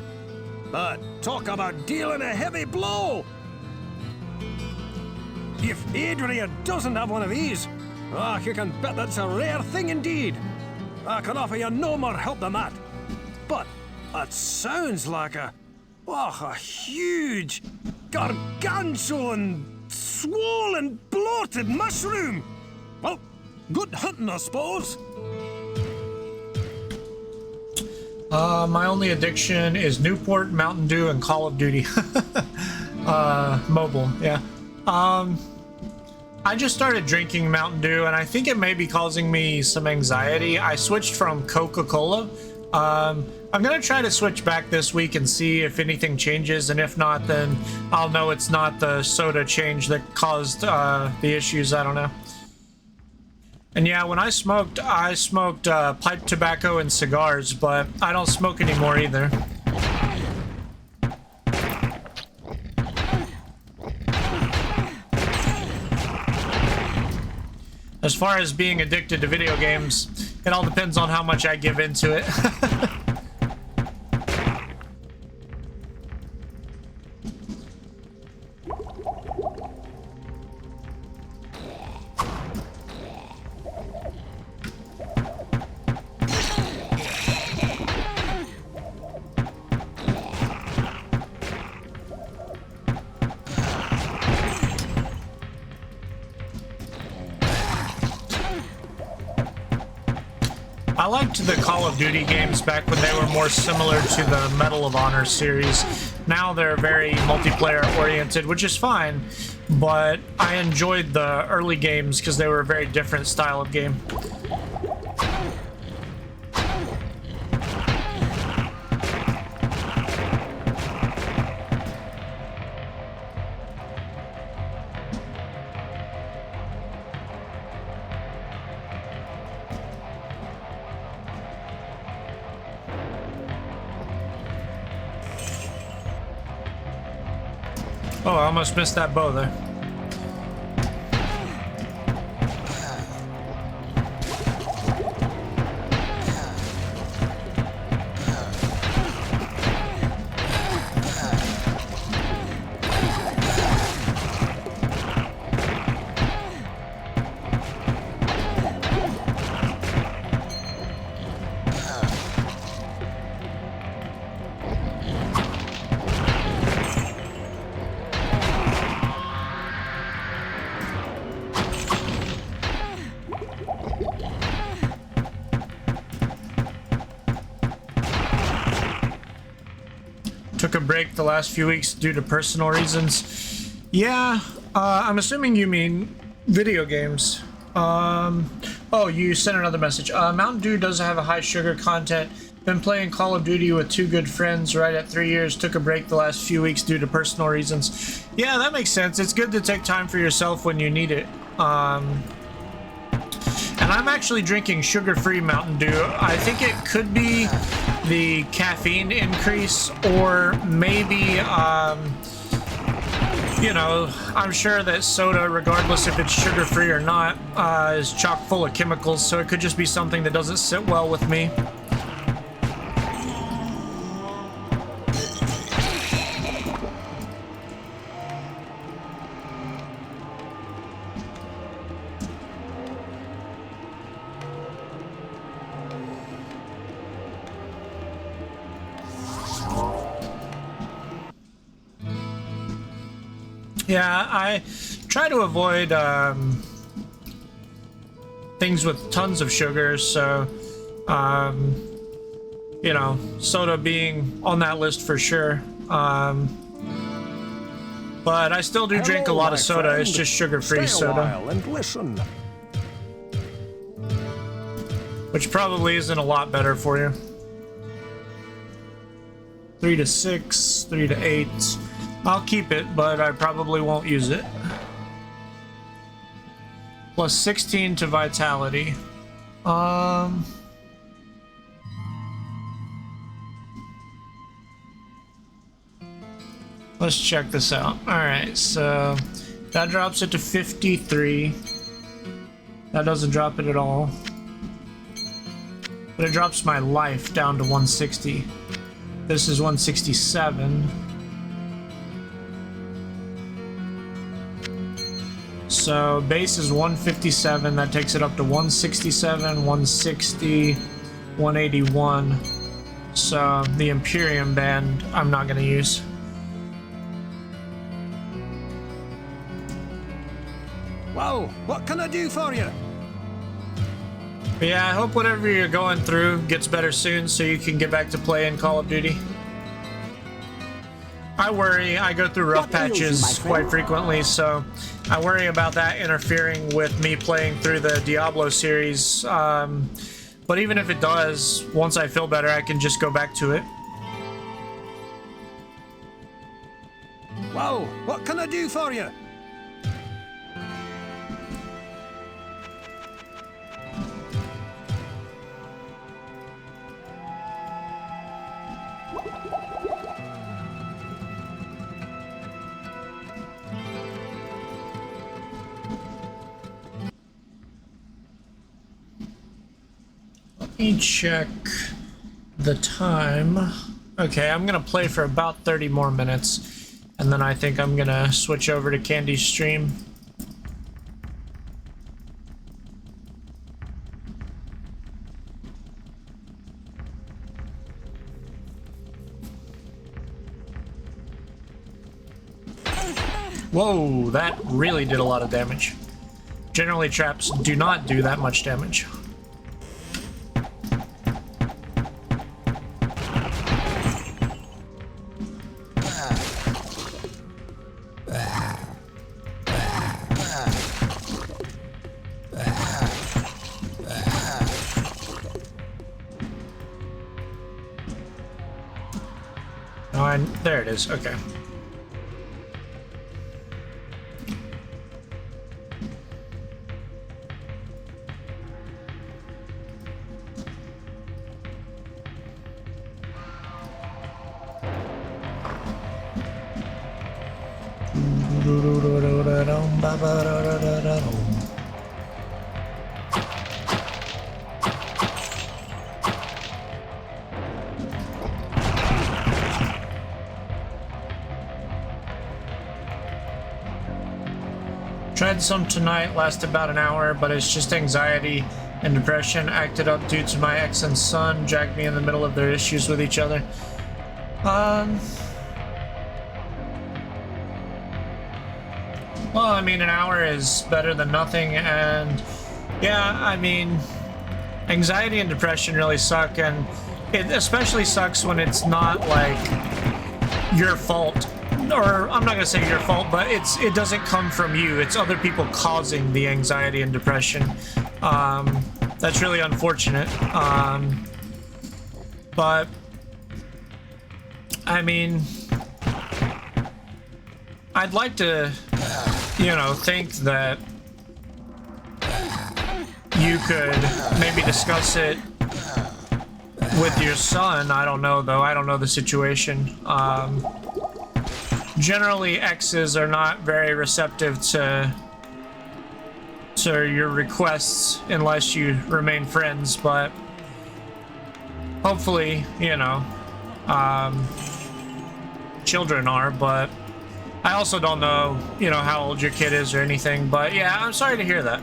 But talk about dealing a heavy blow! If Adria doesn't have one of these, you can bet that's a rare thing indeed. I can offer you no more help than that. But that sounds like a huge, gargantuan, swollen, bloated mushroom. Well, good hunting, I suppose. My only addiction is Newport, Mountain Dew, and Call of Duty. Mobile, yeah. I just started drinking Mountain Dew, and I think it may be causing me some anxiety. I switched from Coca-Cola. I'm gonna try to switch back this week and see if anything changes, and if not, then I'll know it's not the soda change that caused the issues. I don't know. And yeah, when I smoked pipe tobacco and cigars, but I don't smoke anymore either. As far as being addicted to video games, it all depends on how much I give into it. I liked the Call of Duty games back when they were more similar to the Medal of Honor series. Now they're very multiplayer oriented, which is fine, but I enjoyed the early games because they were a very different style of game. Oh, I almost missed that bow there. Took a break the last few weeks due to personal reasons. Yeah, I'm assuming you mean video games. Oh, you sent another message. Mountain Dew does have a high sugar content. Been playing Call of Duty with two good friends right at 3 years. Took a break the last few weeks due to personal reasons. Yeah, that makes sense. It's good to take time for yourself when you need it. And I'm actually drinking sugar-free Mountain Dew. I think it could be the caffeine increase, or maybe, you know, I'm sure that soda, regardless if it's sugar-free or not, is chock full of chemicals, so it could just be something that doesn't sit well with me. Yeah, I try to avoid things with tons of sugar, so you know, soda being on that list for sure. But I still do drink a lot of soda. Friend. It's just sugar-free soda. And listen. Which probably isn't a lot better for you. 3 to 6, 3 to 8. I'll keep it, but I probably won't use it. Plus 16 to vitality. Let's check this out. Alright, so that drops it to 53. That doesn't drop it at all. But it drops my life down to 160. This is 167. So base is 157. That takes it up to 167, 160, 181. So the Imperium band I'm not going to use. Well, what can I do for you? But yeah, I hope whatever you're going through gets better soon so you can get back to playing Call of Duty. I worry. I go through rough patches quite frequently, so I worry about that interfering with me playing through the Diablo series. But even if it does, once I feel better, I can just go back to it. Well, what can I do for you? Let me check the time. Okay, I'm gonna play for about 30 more minutes, and then I think I'm gonna switch over to Candy's stream. Whoa, that really did a lot of damage. Generally, traps do not do that much damage. There it is, okay. Tried some tonight, lasted about an hour, but it's just anxiety and depression acted up due to my ex and son dragged me in the middle of their issues with each other. Well, I mean, an hour is better than nothing, and yeah, I mean, anxiety and depression really suck, and it especially sucks when it's not like your fault. Or I'm not gonna say your fault, but it doesn't come from you. It's other people causing the anxiety and depression. That's really unfortunate. But I mean, I'd like to, you know, think that you could maybe discuss it with your son. I don't know though. I don't know the situation. Generally, exes are not very receptive to your requests unless you remain friends, but hopefully, you know, children are, but I also don't know, you know, how old your kid is or anything, but yeah, I'm sorry to hear that.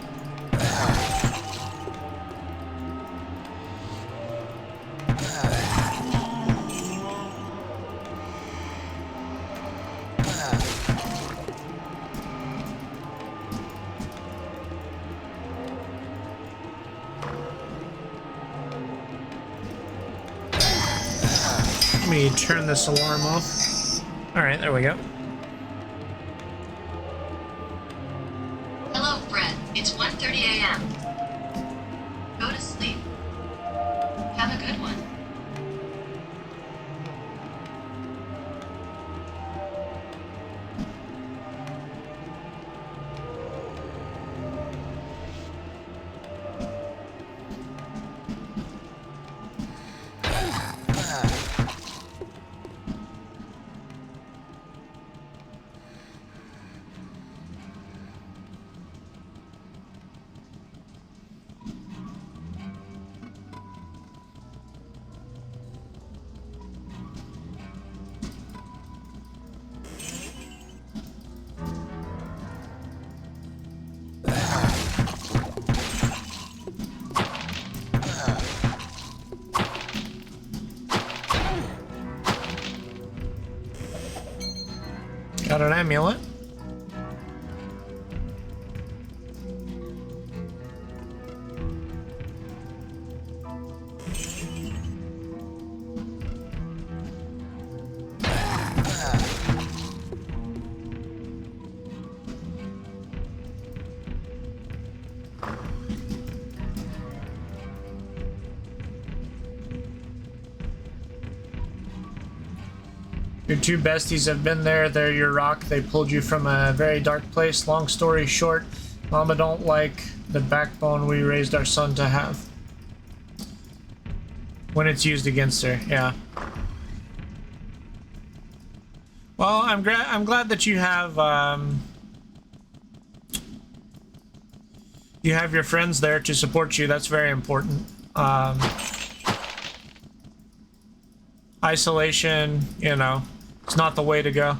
Let me turn this alarm off. All right, there we go. Hello, Fred. It's 1:30 a.m. Go to sleep. Have a good one. Got an amulet. Your two besties have been there. They're your rock. They pulled you from a very dark place. Long story short, Mama don't like the backbone we raised our son to have. When it's used against her, yeah. Well, I'm glad that you have your friends there to support you. That's very important. Isolation, you know, it's not the way to go.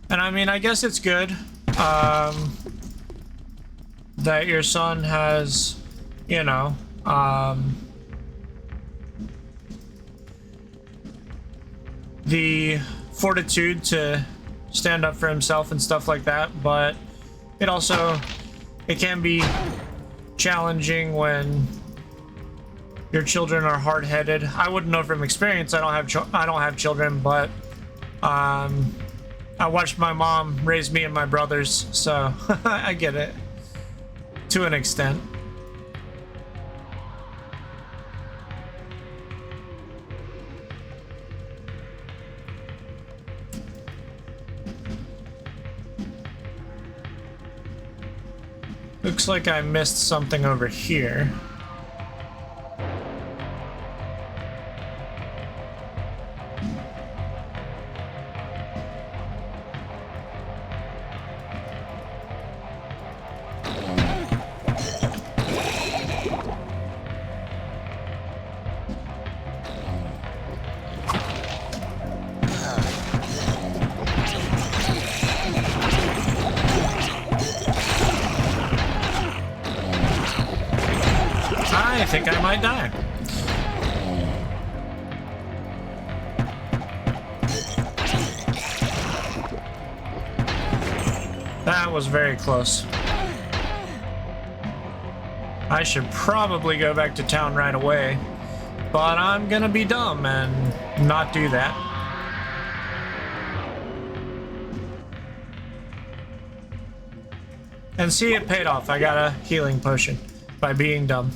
And I mean, I guess it's good that your son has, you know, the fortitude to stand up for himself and stuff like that, but it can be challenging when your children are hard-headed. I wouldn't know from experience. I don't have children, but I watched my mom raise me and my brothers, so I get it to an extent. Looks like I missed something over here. I think I might die. That was very close. I should probably go back to town right away, but I'm gonna be dumb and not do that. And see, it paid off. I got a healing potion by being dumb.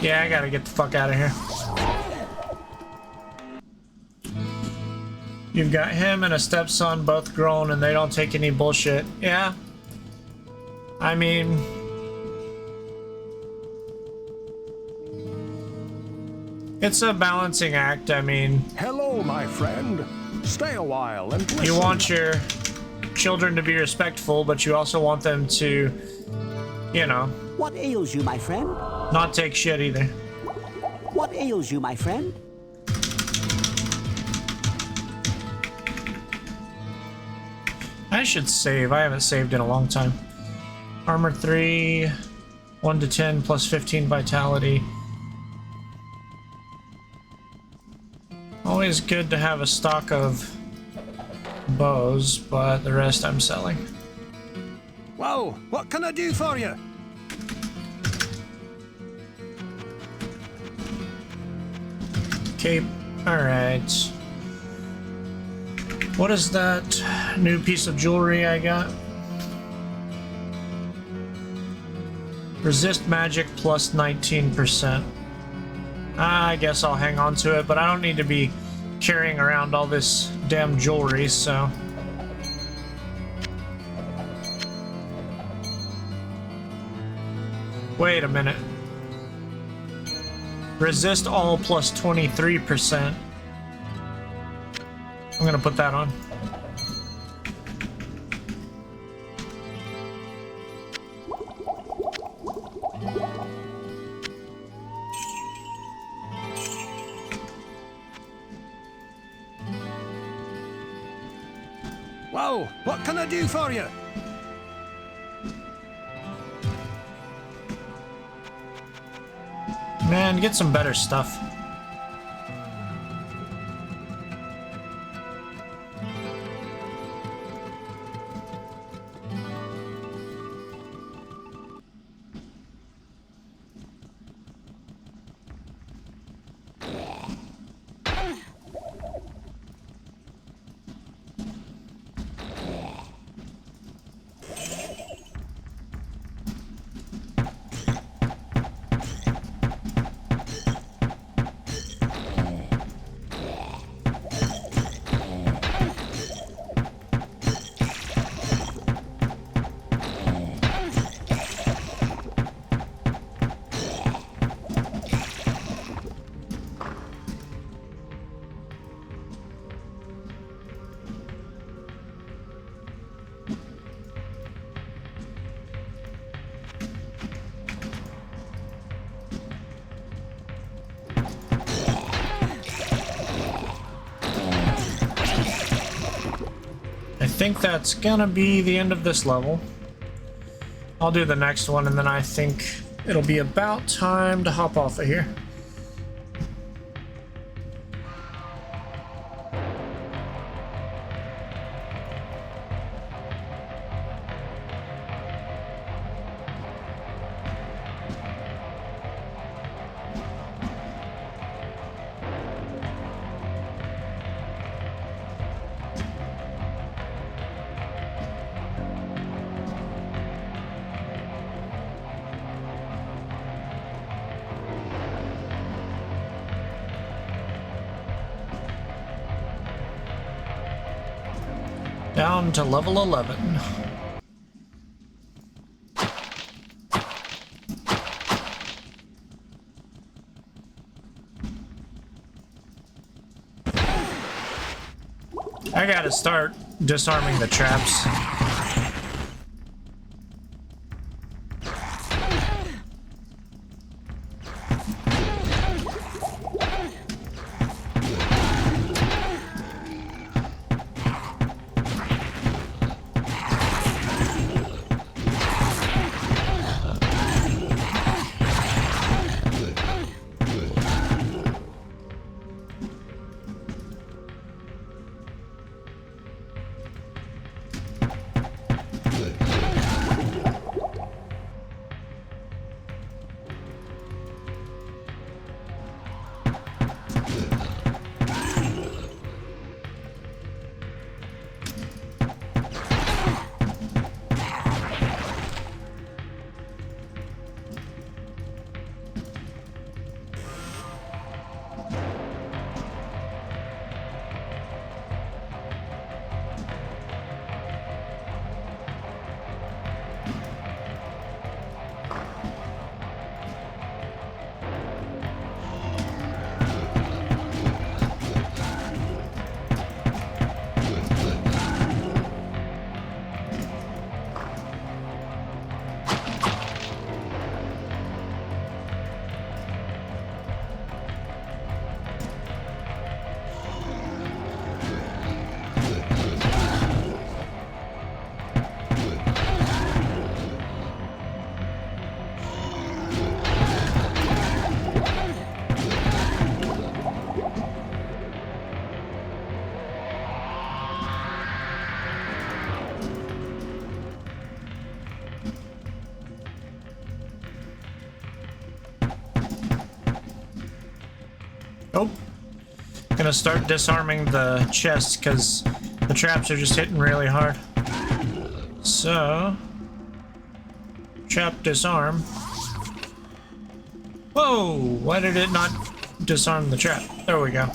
Yeah, I gotta get the fuck out of here. You've got him and a stepson, both grown, and they don't take any bullshit. Yeah. I mean, it's a balancing act. I mean, Hello, my friend. Stay a while and listen. you want your children to be respectful, but you also want them to, you know, What ails you, my friend? not take shit either. What ails you, my friend? I should save. I haven't saved in a long time. Armor 3, 1 to 10 plus 15 vitality. Always good to have a stock of bows, but the rest I'm selling. Well, what can I do for you? Cape. Alright. What is that new piece of jewelry I got? Resist magic plus 19%. I guess I'll hang on to it, but I don't need to be carrying around all this damn jewelry, so... Wait a minute. Resist all plus 23%. I'm gonna put that on. Whoa, what can I do for you? Man, get some better stuff. I think that's gonna be the end of this level. I'll do the next one, and then I think it'll be about time to hop off of here. Down to level 11. I gotta start disarming the traps. Oh, gonna start disarming the chests because the traps are just hitting really hard. So, trap disarm. Whoa, why did it not disarm the trap? There we go.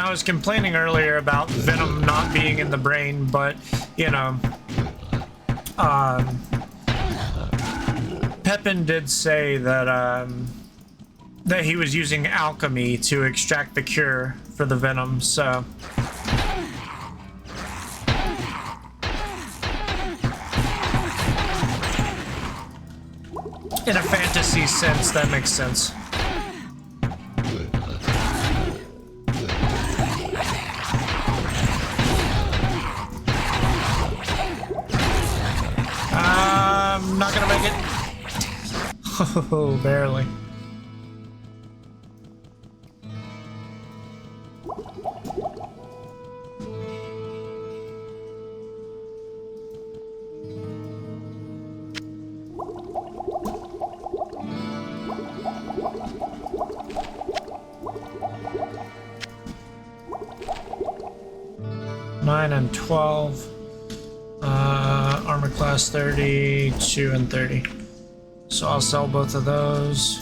I was complaining earlier about venom not being in the brain, but, you know, Pepin did say that, that he was using alchemy to extract the cure for the venom, so... In a fantasy sense, that makes sense. I'm not gonna make it. Oh, barely. And 12, armor class 30, 2 and 30. So I'll sell both of those.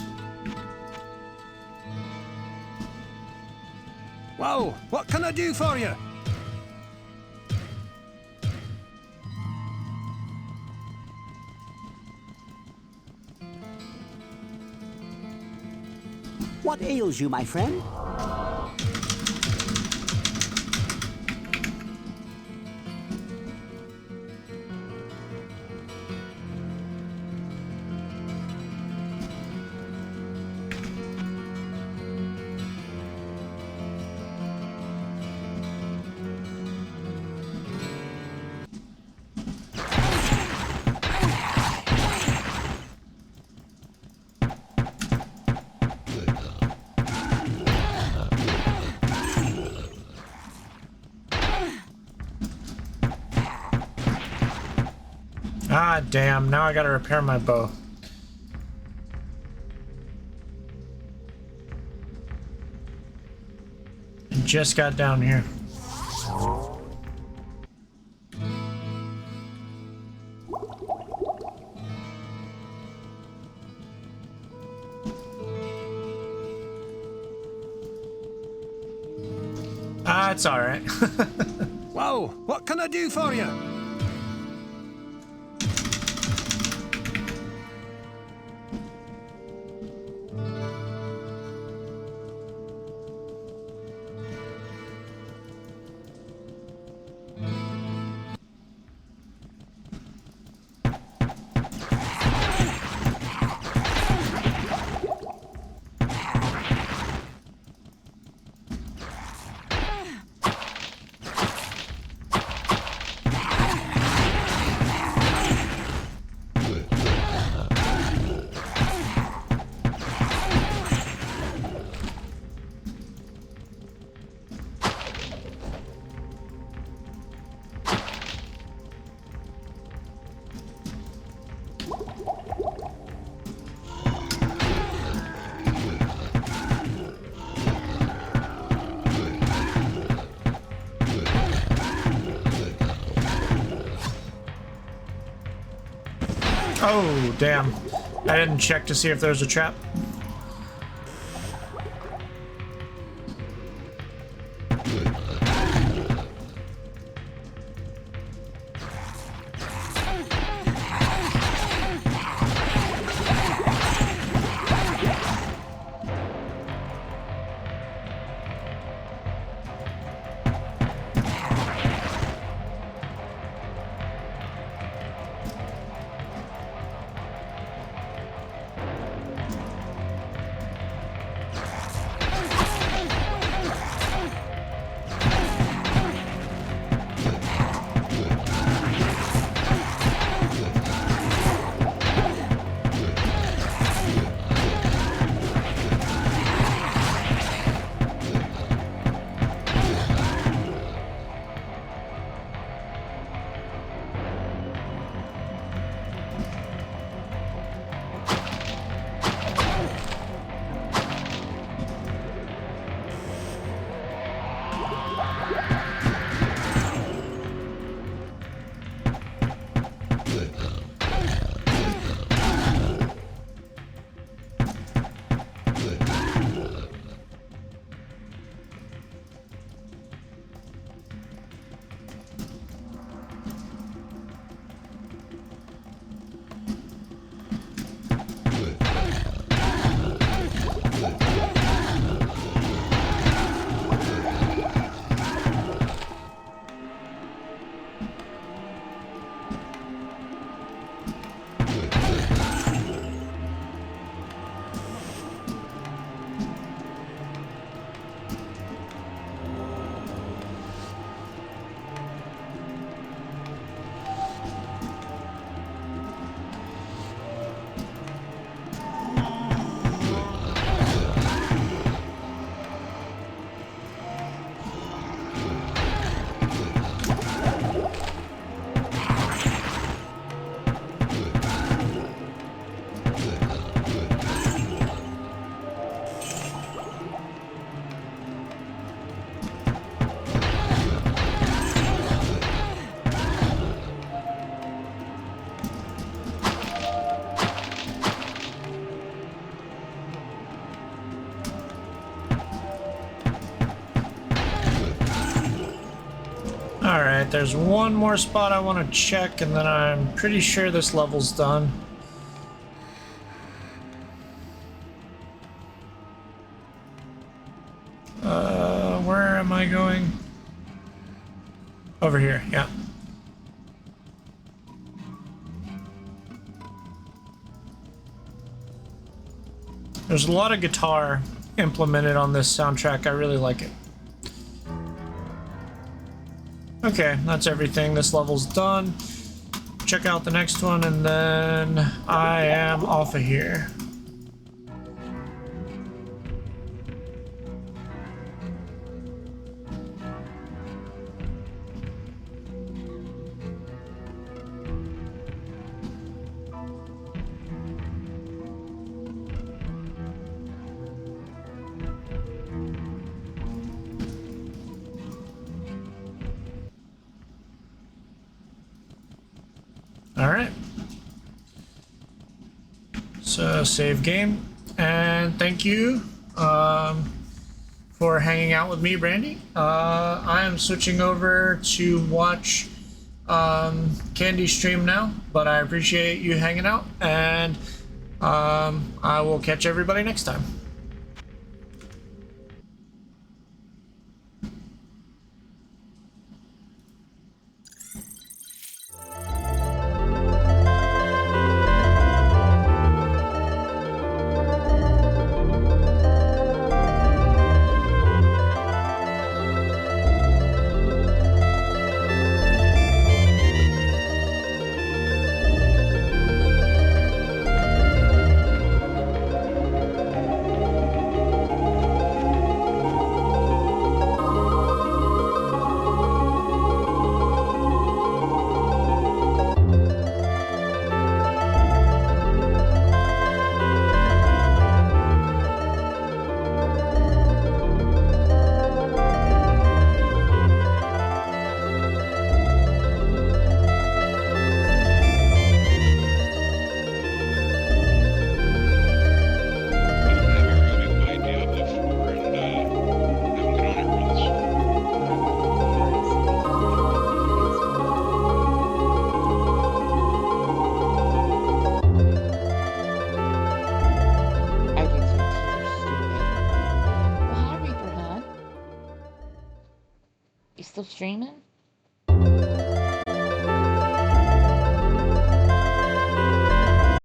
Whoa, what can I do for you? What ails you, my friend? Ah, damn. Now I gotta repair my bow. I just got down here. Ah, it's alright. Whoa, what can I do for you? Oh, damn. I didn't check to see if there was a trap. there's one more spot I want to check, and then I'm pretty sure this level's done. Where am I going? Over here, yeah. There's a lot of guitar implemented on this soundtrack. I really like it. Okay, that's everything. This level's done. Check out the next one, and then I am off of here. Alright. So, save game. And thank you for hanging out with me, Brandy. I am switching over to watch Candy stream now, but I appreciate you hanging out, and I will catch everybody next time. Still streaming?